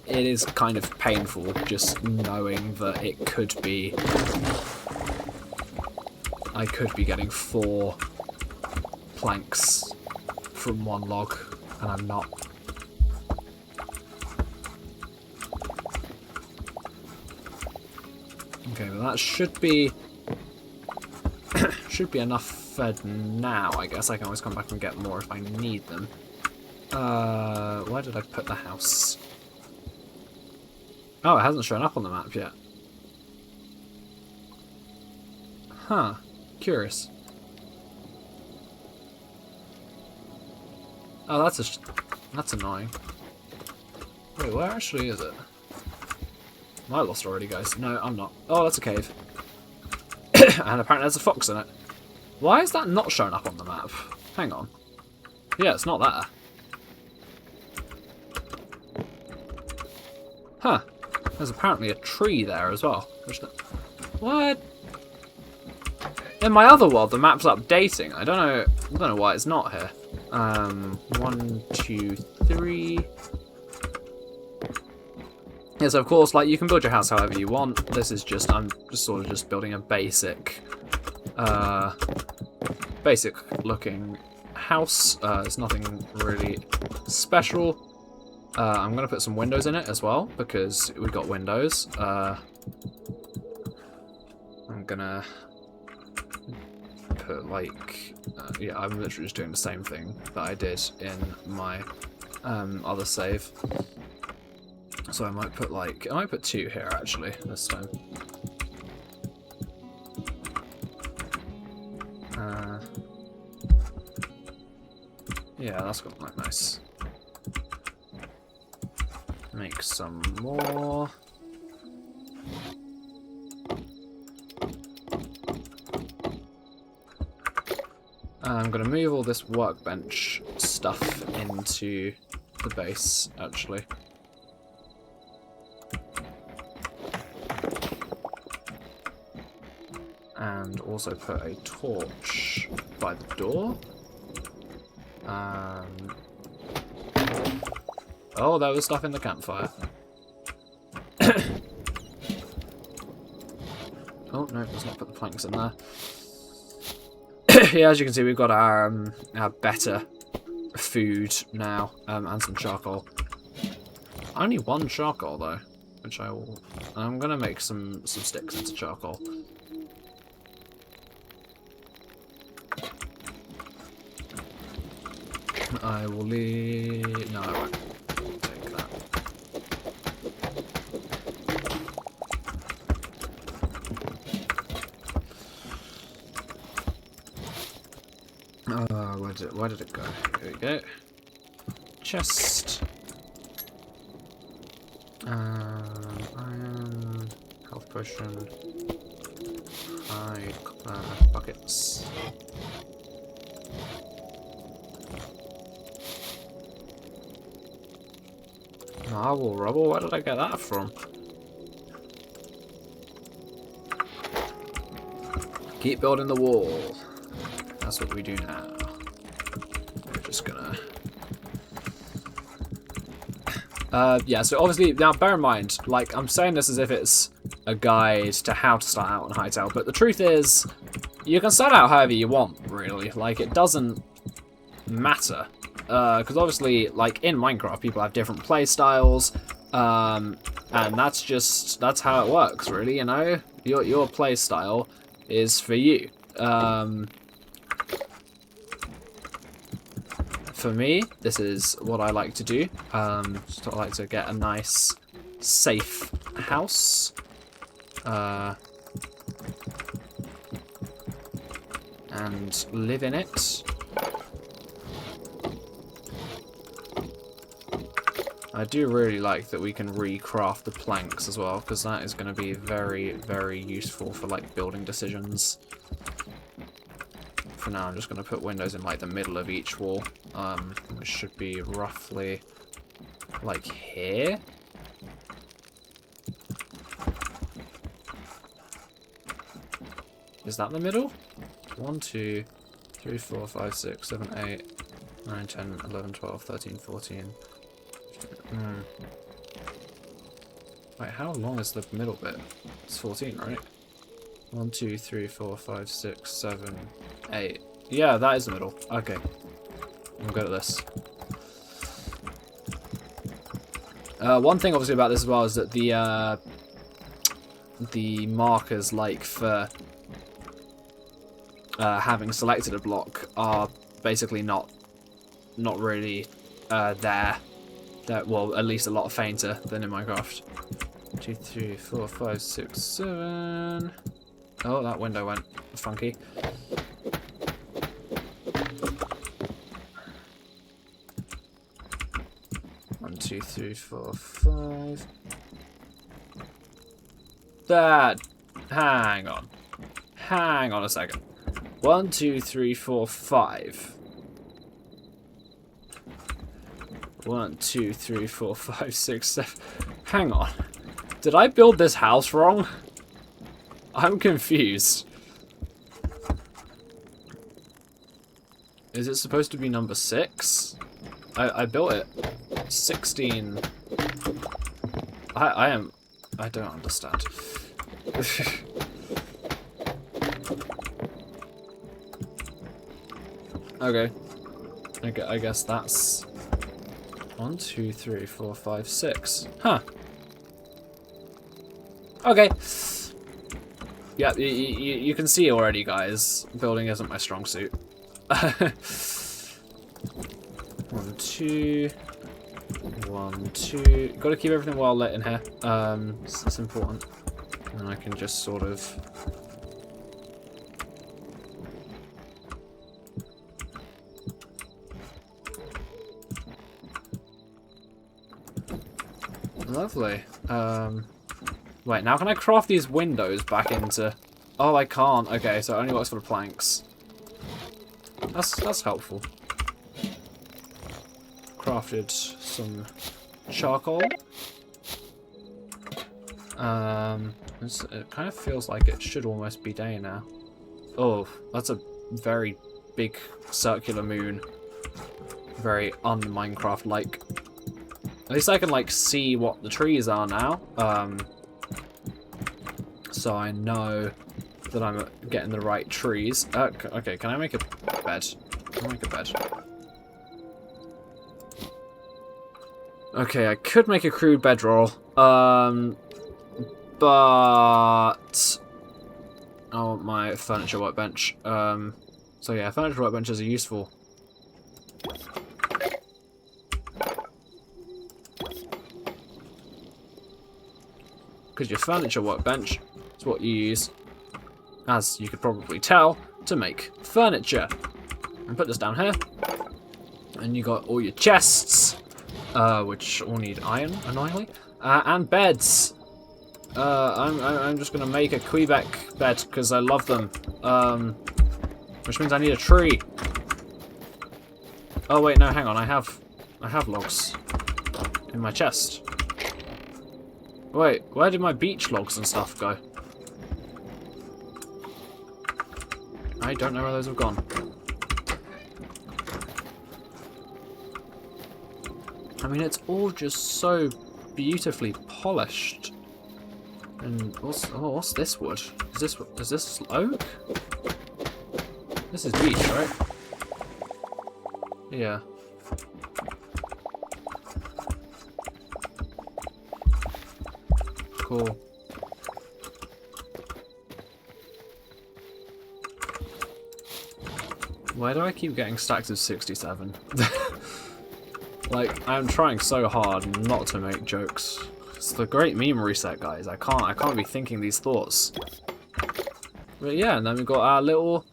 is kind of painful just knowing that it could be... I could be getting 4 planks from 1 log, and I'm not. Okay, well that should be enough fed now, I guess. I can always come back and get more if I need them. Where did I put the house? Oh, it hasn't shown up on the map yet. Huh. Curious. Oh, that's annoying. Wait, where actually is it? Am I lost already, guys? No, I'm not. Oh, that's a cave. And apparently there's a fox in it. Why is that not showing up on the map? Hang on. Yeah, it's not there. Huh. There's apparently a tree there as well. What? In my other world, the map's updating. I don't know why it's not here. 1, 2, 3. Yes, of course, like, you can build your house however you want. This is just, I'm just sort of just building a basic looking house. It's nothing really special. I'm going to put some windows in it as well, because we've got windows. I'm going to put, like, yeah, I'm literally just doing the same thing that I did in my other save. So I might put, like, I might put 2 here, actually, this time. Yeah, that's got, like, nice. Make some more. I'm going to move all this workbench stuff into the base, actually. And also put a torch by the door. Oh, there was stuff in the campfire. Oh, no, let's not put the planks in there. Yeah, as you can see, we've got our better food now, and some charcoal. Only 1 charcoal, though, which I will... I'm going to make some sticks into charcoal. I will leave... No, I won't take that. Where did it go? Here we go. Chest. Iron. Health potion. Hide. Buckets. Marble rubble? Where did I get that from? Keep building the wall. That's what we do now. We're just gonna... yeah, so obviously, now bear in mind, like, I'm saying this as if it's a guide to how to start out on Hytale, but the truth is, you can start out however you want, really. Like, it doesn't matter. Because obviously, like, in Minecraft, people have different play styles, and that's how it works, really, you know? Your play style is for you. For me, this is what I like to do. Just I like to get a nice, safe house. And live in it. I do really like that we can recraft the planks as well, because that is going to be very, very useful for like building decisions. For now, I'm just going to put windows in like the middle of each wall, which should be roughly like here. Is that the middle? 1, 2, 3, 4, 5, 6, 7, 8, 9, 10, 11, 12, 13, 14. Wait, how long is the middle bit? It's 14, right? 1, 2, 3, 4, 5, 6, 7, 8. Yeah, that is the middle. Okay. I'm good at this. One thing obviously about this as well is that the markers, like for having selected a block, are basically not really there. They're, well, at least a lot fainter than in Minecraft. 2, 3, 4, 5, 6, 7. Oh, that window went funky. One, 2, 3, 4, 5. That. Hang on. Hang on a second. 1, 2, 3, 4, 5. 1, 2, 3, 4, 5, 6, 7. Hang on. Did I build this house wrong? I'm confused. Is it supposed to be number 6? I built it 16. I don't understand. Okay. I guess that's 1, 2, 3, 4, 5, 6. Huh. Okay. Yeah, you can see already, guys. Building isn't my strong suit. 1, 2. 1, 2. Got to keep everything well lit in here. It's important. And I can just sort of. Lovely. Wait, now can I craft these windows back into... Oh, I can't. Okay, so it only works for the planks. That's helpful. Crafted some charcoal. It kind of feels like it should almost be day now. Oh, that's a very big circular moon. Very un-Minecraft-like. At least I can, like, see what the trees are now. So I know that I'm getting the right trees. Okay, can I make a bed? Can I make a bed? Okay, I could make a crude bedroll. But I want my furniture workbench. So yeah, furniture workbenches are useful. Because your furniture workbench is what you use, as you could probably tell, to make furniture. And put this down here. And you got all your chests, which all need iron, annoyingly, and beds. I'm just gonna make a Quebec bed because I love them. Which means I need a tree. Oh wait, no, hang on. I have logs in my chest. Wait, where did my beach logs and stuff go? I don't know where those have gone. I mean, it's all just so beautifully polished. And what's this wood? Is this oak? This is beech, right? Yeah. Cool. Why do I keep getting stacks of 67? Like, I'm trying so hard not to make jokes. It's the great meme reset, guys. I can't be thinking these thoughts. But yeah, and then we've got our little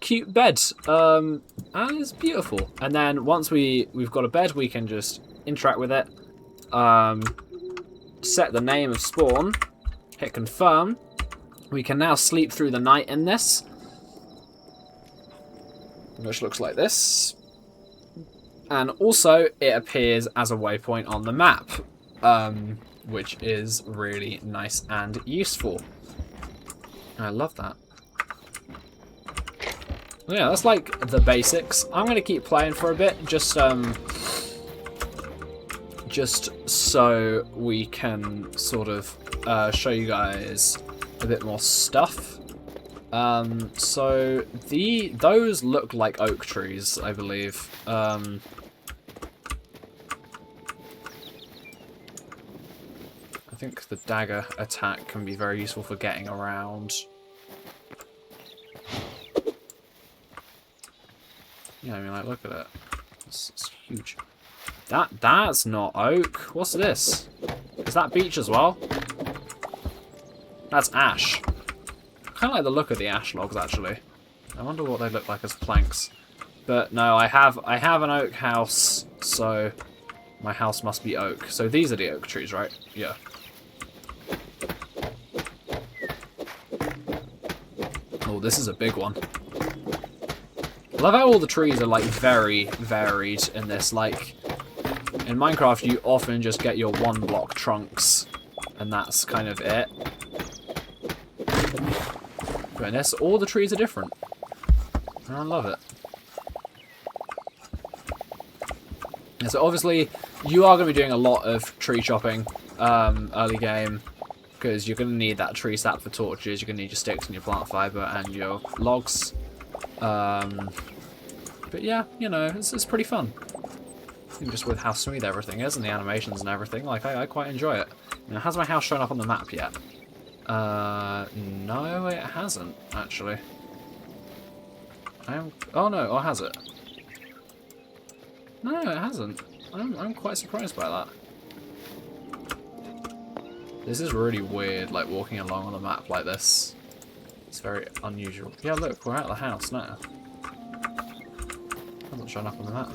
cute bed. And it's beautiful. And then once we've got a bed, we can just interact with it. Set the name of spawn. Hit confirm. We can now sleep through the night in this, which looks like this. And also, it appears as a waypoint on the map, which is really nice and useful. I love that. Yeah, that's like the basics. I'm going to keep playing for a bit, just so we can sort of show you guys a bit more stuff. So those look like oak trees, I believe. I think the dagger attack can be very useful for getting around. Yeah, I mean, like, look at it. It's huge. That's not oak. What's this? Is that beech as well? That's ash. I kind of like the look of the ash logs, actually. I wonder what they look like as planks. But no, I have an oak house, so my house must be oak. So these are the oak trees, right? Yeah. Oh, this is a big one. I love how all the trees are, like, very varied in this. Like, in Minecraft, you often just get your one-block trunks, and that's kind of it. But in this, all the trees are different. And I love it. And so obviously, you are going to be doing a lot of tree chopping early game, because you're going to need that tree sap for torches, you're going to need your sticks and your plant fibre and your logs. But yeah, you know, it's pretty fun. Even just with how smooth everything is and the animations and everything, like, I quite enjoy it. You know, has my house shown up on the map yet? No, it hasn't, actually. Oh no, or has it? No, it hasn't. I'm quite surprised by that. This is really weird, like, walking along on a map like this. It's very unusual. Yeah, look, we're at the house now. Hasn't shown up on the map.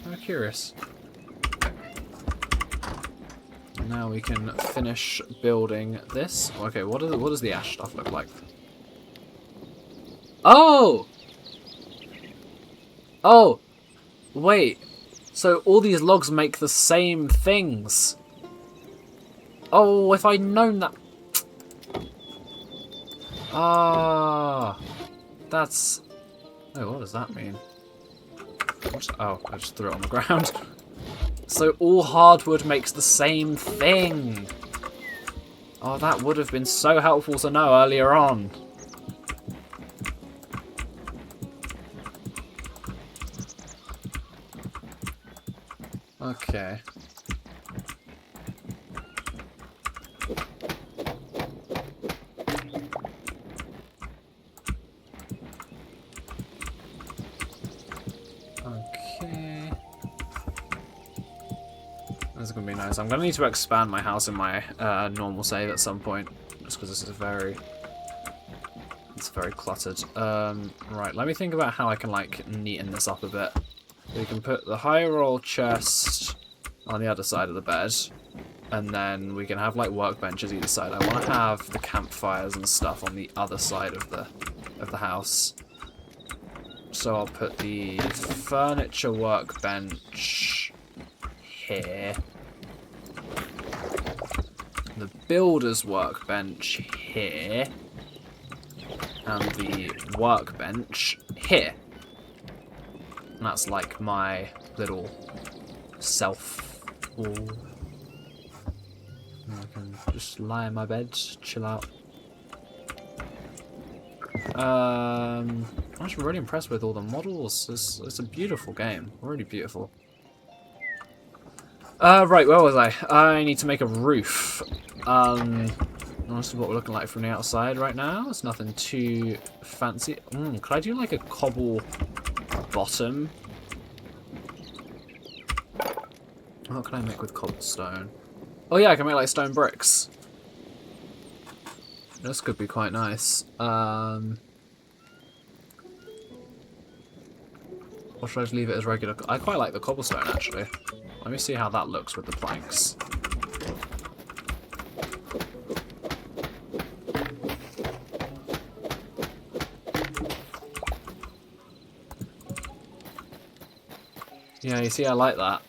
I'm curious. Now we can finish building this. Okay, what does the ash stuff look like? Oh! Oh! Wait. So all these logs make the same things. Oh, if I'd known that... Ah, that's... Oh, what does that mean? Oh, I just threw it on the ground. So all hardwood makes the same thing. Oh, that would have been so helpful to know earlier on. Okay. Okay. This is going to be nice. I'm going to need to expand my house in my normal save at some point, just because this is very... It's very cluttered. Right, let me think about how I can, like, neaten this up a bit. We can put the high roll chest on the other side of the bed, and then we can have, like, workbenches either side. I want to have the campfires and stuff on the other side of the house. So I'll put the furniture workbench here. The builder's workbench here. And the workbench here. And that's like my little self-wall. I can just lie in my bed, chill out. I'm just really impressed with all the models. It's a beautiful game. Really beautiful. Right, where was I? I need to make a roof. This is what we're looking like from the outside right now. It's nothing too fancy. Could I do like a cobble bottom? What can I make with cobblestone? Oh yeah, I can make like stone bricks. This could be quite nice. What Or should I just leave it as regular? I quite like the cobblestone, actually. Let me see how that looks with the planks. Yeah, you see, I like that.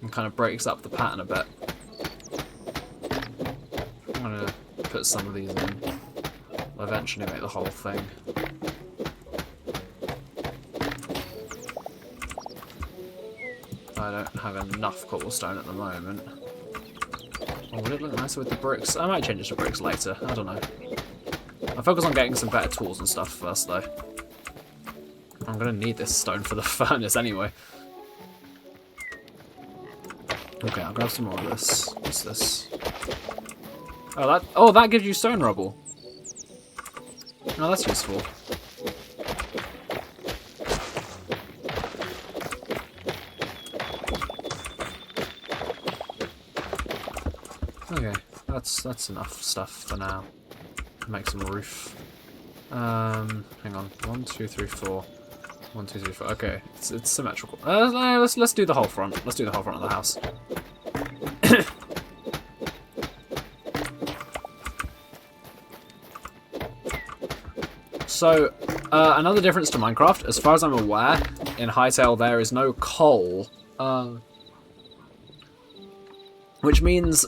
It kind of breaks up the pattern a bit. I'm going to put some of these in. I'll eventually make the whole thing. I don't have enough cobblestone at the moment. Oh, would it look nicer with the bricks? I might change it to bricks later. I don't know. I'll focus on getting some better tools and stuff first, though. I'm going to need this stone for the furnace anyway. Okay, I'll grab some more of this. What's this? Oh, that gives you stone rubble. Oh, that's useful. Okay, that's enough stuff for now. Make some roof. Hang on. 1, 2, 3, 4. 1, 2, 3, 4. Okay, it's symmetrical. Let's do the whole front. Let's do the whole front of the house. So, another difference to Minecraft, as far as I'm aware, in Hytale there is no coal. Which means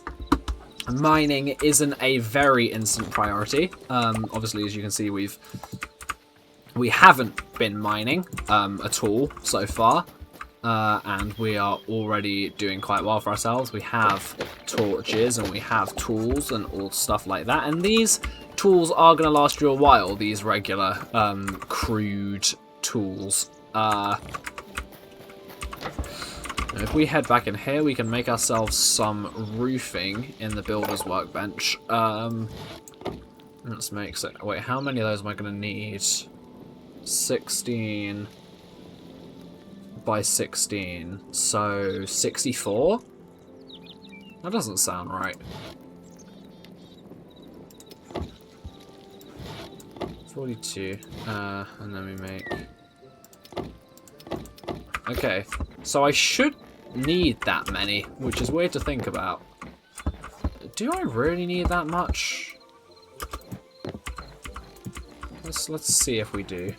mining isn't a very instant priority. Obviously, as you can see, we haven't been mining at all so far. And we are already doing quite well for ourselves. We have torches and we have tools and all stuff like that. And these tools are going to last you a while, these regular crude tools. If we head back in here, we can make ourselves some roofing in the builder's workbench. Let's make... Wait, how many of those am I going to need? 16... by 16, so 64? That doesn't sound right. 42, and then we make... Okay, so I should need that many, which is weird to think about. Do I really need that much? Let's see if we do.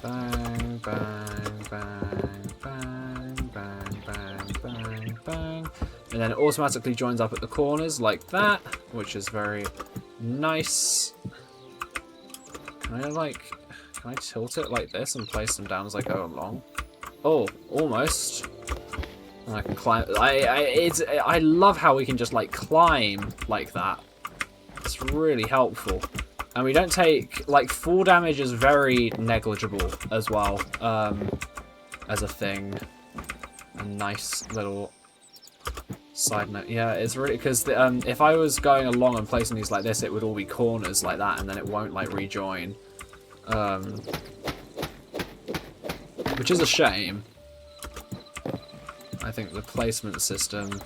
Bang, bang, bang, bang, bang, bang, bang, bang. And then it automatically joins up at the corners like that, which is very nice. Can I tilt it like this and place them down as I go along? Oh, almost. And I can climb. I love how we can just like climb like that. It's really helpful. And we don't take, like, fall damage is very negligible as well, as a thing. A nice little side note. Yeah, it's really, because if I was going along and placing these like this, it would all be corners like that, and then it won't, like, rejoin. Which is a shame. I think the placement system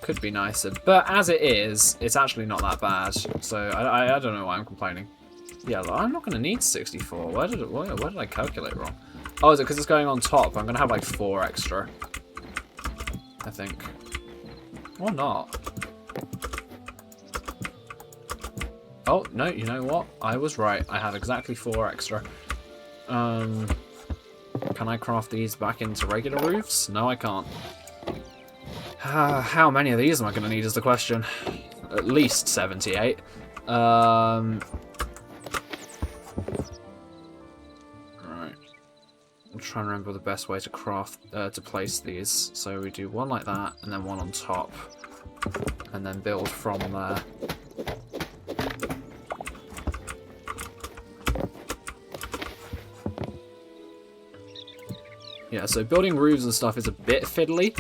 could be nicer, but as it is, it's actually not that bad. So I don't know why I'm complaining. Yeah, I'm not going to need 64. Where did I calculate wrong? Oh, is it because it's going on top? I'm going to have like 4 extra, I think. Or not. Oh, no, you know what? I was right. I have exactly 4 extra. Can I craft these back into regular roofs? No, I can't. How many of these am I going to need is the question. At least 78. Right. I'm trying to remember the best way to craft, to place these. So we do one like that, and then one on top. And then build from there. Yeah, so building roofs and stuff is a bit fiddly.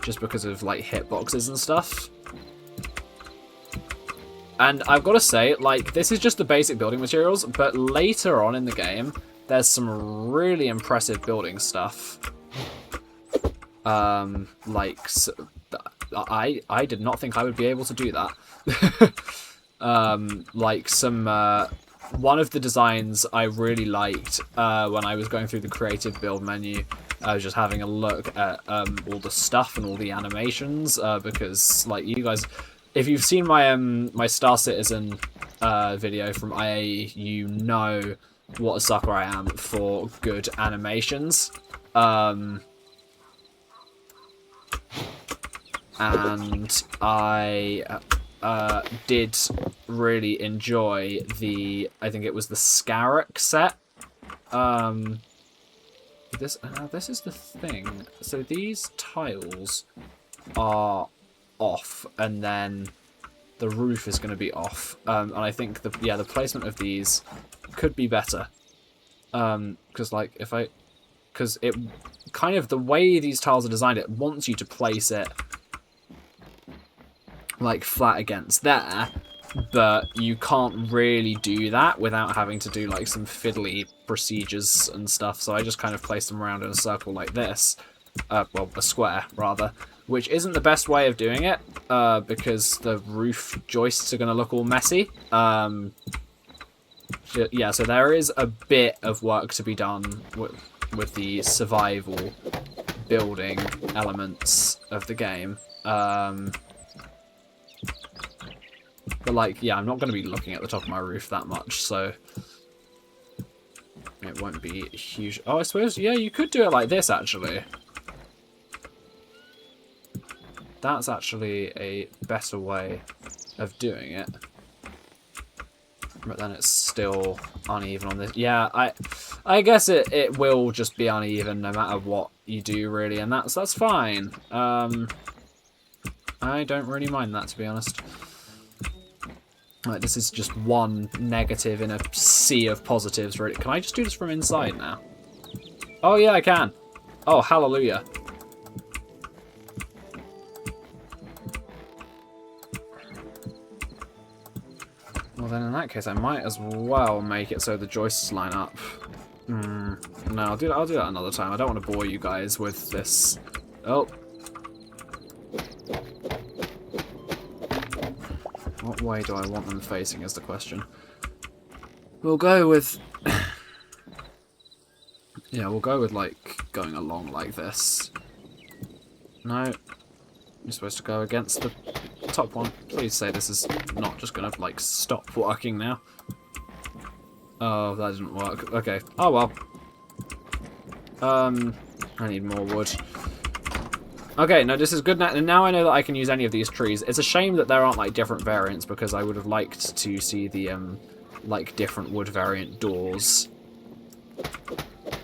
Just because of like hitboxes and stuff. And I've got to say, like, this is just the basic building materials, but later on in the game, there's some really impressive building stuff. Like, so, I did not think I would be able to do that. Like some one of the designs I really liked when I was going through the creative build menu. I was just having a look at all the stuff and all the animations because, like, you guys, if you've seen my my Star Citizen video from IAE, you know what a sucker I am for good animations. And I did really enjoy I think it was the Scarrock set. This is the thing. So these tiles are off, and then the roof is going to be off. And I think the placement of these could be better. Because it kind of, the way these tiles are designed, it wants you to place it like flat against there, but you can't really do that without having to do like some fiddly procedures and stuff. So I just kind of place them around in a circle like this, well, a square rather, which isn't the best way of doing it because the roof joists are going to look all messy. Yeah, so there is a bit of work to be done with the survival building elements of the game. But, like, yeah, I'm not going to be looking at the top of my roof that much, so it won't be huge. Oh, I suppose, yeah, you could do it like this, actually. That's actually a better way of doing it. But then it's still uneven on this. Yeah, I guess it will just be uneven no matter what you do, really, and that's fine. I don't really mind that, to be honest. Like, this is just one negative in a sea of positives, really. Can I just do this from inside now? Oh, yeah, I can. Oh, hallelujah. Well, then in that case, I might as well make it so the joists line up. No, I'll do that another time. I don't want to bore you guys with this. Oh. What way do I want them facing is the question. We'll go with... yeah, we'll go with, like, going along like this. No. You're supposed to go against the top one. Please say this is not just going to, like, stop working now. Oh, that didn't work. Okay. Oh, well. I need more wood. Okay, no, this is good now. Now I know that I can use any of these trees. It's a shame that there aren't, like, different variants, because I would have liked to see the, like, different wood variant doors.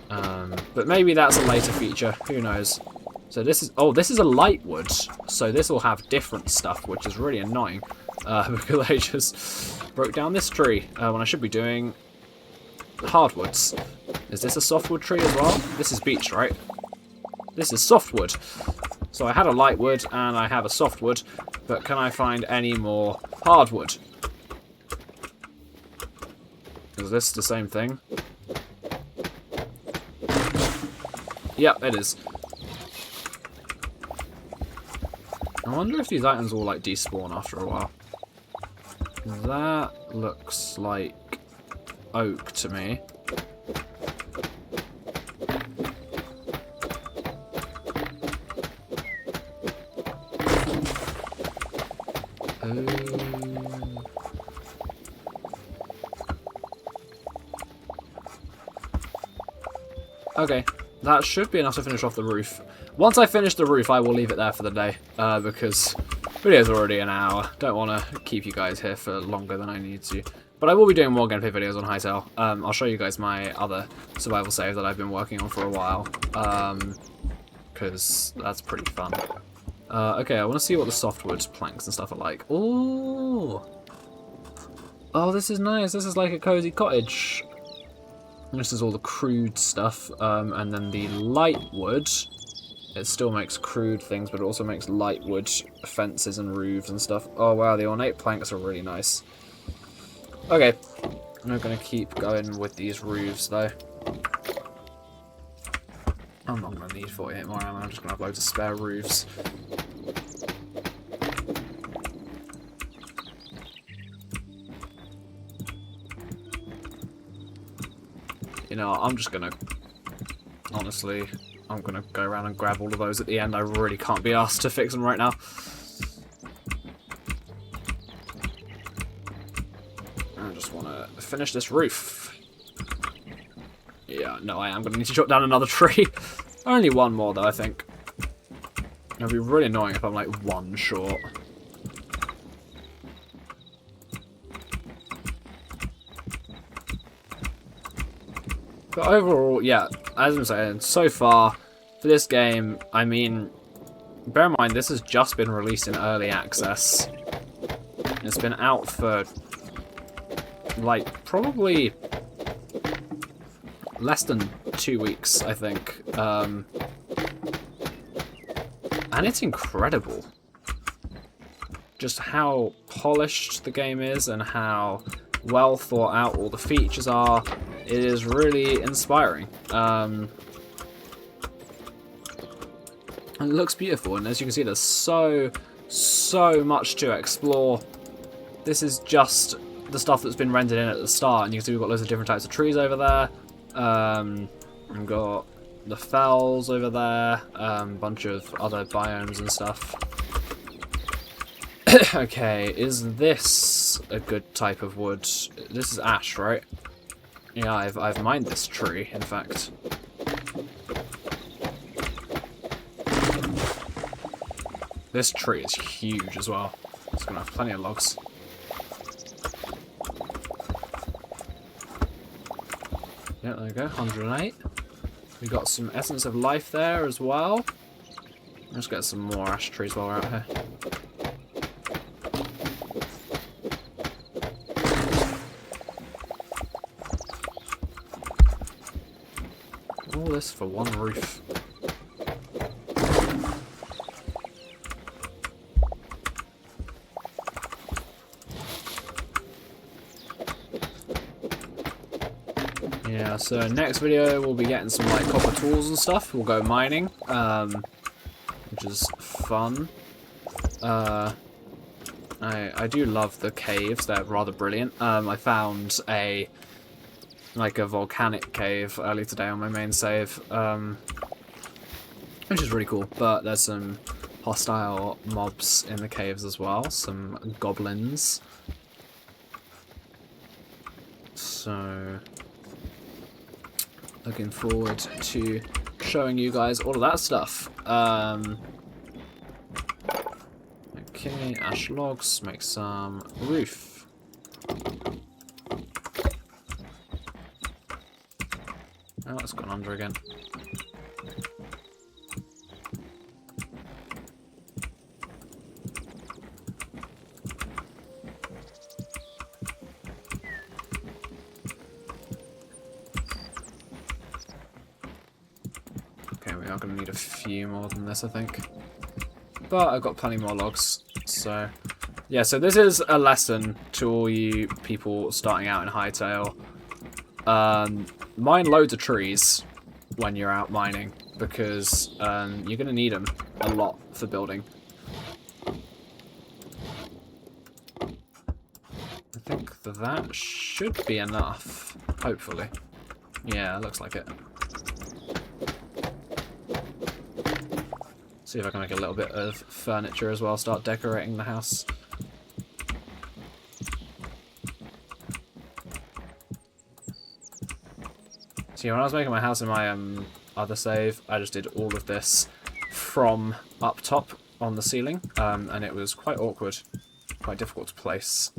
But maybe that's a later feature. Who knows? So this is... oh, this is a light wood. So this will have different stuff, which is really annoying. Because I just broke down this tree when I should be doing hardwoods. Is this a softwood tree as well? This is beech, right? This is softwood. So I had a light wood and I have a softwood, but can I find any more hardwood? Is this the same thing? Yep, it is. I wonder if these items will, like, despawn after a while. That looks like oak to me. Okay, that should be enough to finish off the roof. Once I finish the roof, I will leave it there for the day, because the video's already an hour. Don't want to keep you guys here for longer than I need to. But I will be doing more gameplay videos on Hytale. I'll show you guys my other survival save that I've been working on for a while, because that's pretty fun. Okay, I want to see what the softwood planks and stuff are like. Ooh! Oh, this is nice. This is like a cozy cottage. This is all the crude stuff, and then the light wood, it still makes crude things, but it also makes light wood fences and roofs and stuff. Oh wow, the ornate planks are really nice. Okay, I'm not going to keep going with these roofs though. I'm not going to need 48 more ammo, I'm just going to have loads of spare roofs. You know, I'm just gonna... Honestly, I'm gonna go around and grab all of those at the end. I really can't be asked to fix them right now. I just want to finish this roof. Yeah, no, I am gonna need to chop down another tree. Only one more, though, I think. It'll be really annoying if I'm, like, one short. But overall, yeah, as I'm saying, so far, for this game, I mean, bear in mind, this has just been released in early access. It's been out for, like, probably less than 2 weeks, I think. And it's incredible. Just how polished the game is and how well thought out all the features are. It is really inspiring. And it looks beautiful, and as you can see, there's so much to explore. This is just the stuff that's been rendered in at the start, and you can see we've got loads of different types of trees over there. We've got the fells over there, a bunch of other biomes and stuff. Okay, is this a good type of wood? This is ash, right? Yeah, I've mined this tree, in fact. This tree is huge as well. It's gonna have plenty of logs. Yeah, there we go, 108. We got some essence of life there as well. Let's get some more ash trees while we're out here. All this for one roof. Yeah, so next video we'll be getting some like copper tools and stuff. We'll go mining, which is fun. I do love the caves, they're rather brilliant. I found a volcanic cave earlier today on my main save, which is really cool, but there's some hostile mobs in the caves as well, some goblins. So, looking forward to showing you guys all of that stuff. Okay, ash logs, make some roof. Oh, it's gone under again. Okay, we are going to need a few more than this, I think. But I've got plenty more logs, so... Yeah, so this is a lesson to all you people starting out in Hytale. Mine loads of trees when you're out mining, because you're going to need them a lot for building. I think that should be enough, hopefully. Yeah, looks like it. See if I can make a little bit of furniture as well, start decorating the house. See, when I was making my house in my other save, I just did all of this from up top on the ceiling, and it was quite awkward, quite difficult to place.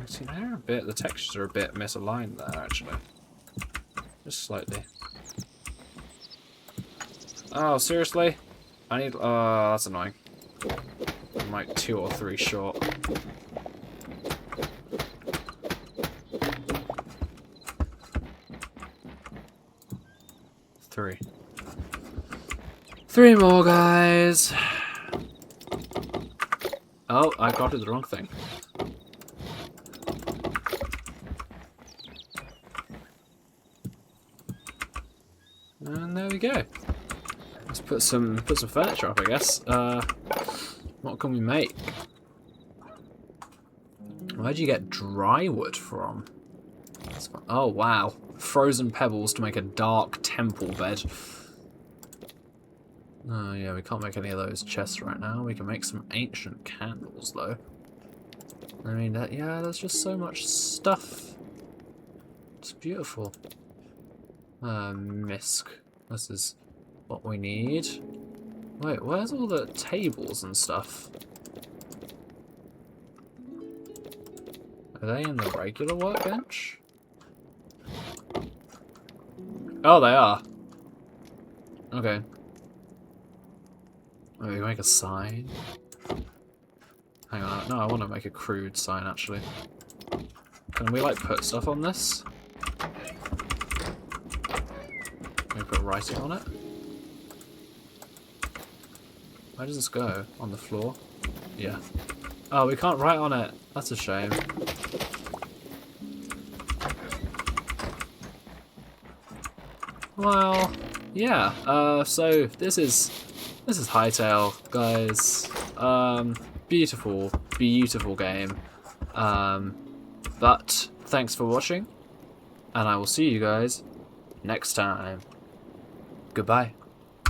See, they're the textures are a bit misaligned there, actually. Just slightly. Oh, seriously? I need... Oh, that's annoying. I'm like 2 or 3 short. Three more, guys. Oh, I got to the wrong thing. And there we go. Let's put some furniture up, I guess. What can we make? Where'd you get dry wood from? Oh, wow. Frozen pebbles to make a dark temple bed. Oh, yeah, we can't make any of those chests right now. We can make some ancient candles, though. I mean, yeah, there's just so much stuff. It's beautiful. Misc. This is what we need. Wait, where's all the tables and stuff? Are they in the regular workbench? Oh, they are. Okay. Maybe make a sign. Hang on. No, I want to make a crude sign, actually. Can we, like, put stuff on this? Can we put writing on it? Where does this go? On the floor? Yeah. Oh, we can't write on it. That's a shame. Well, yeah. So this is Hytale, guys. Beautiful, beautiful game. But thanks for watching, and I will see you guys next time. Goodbye.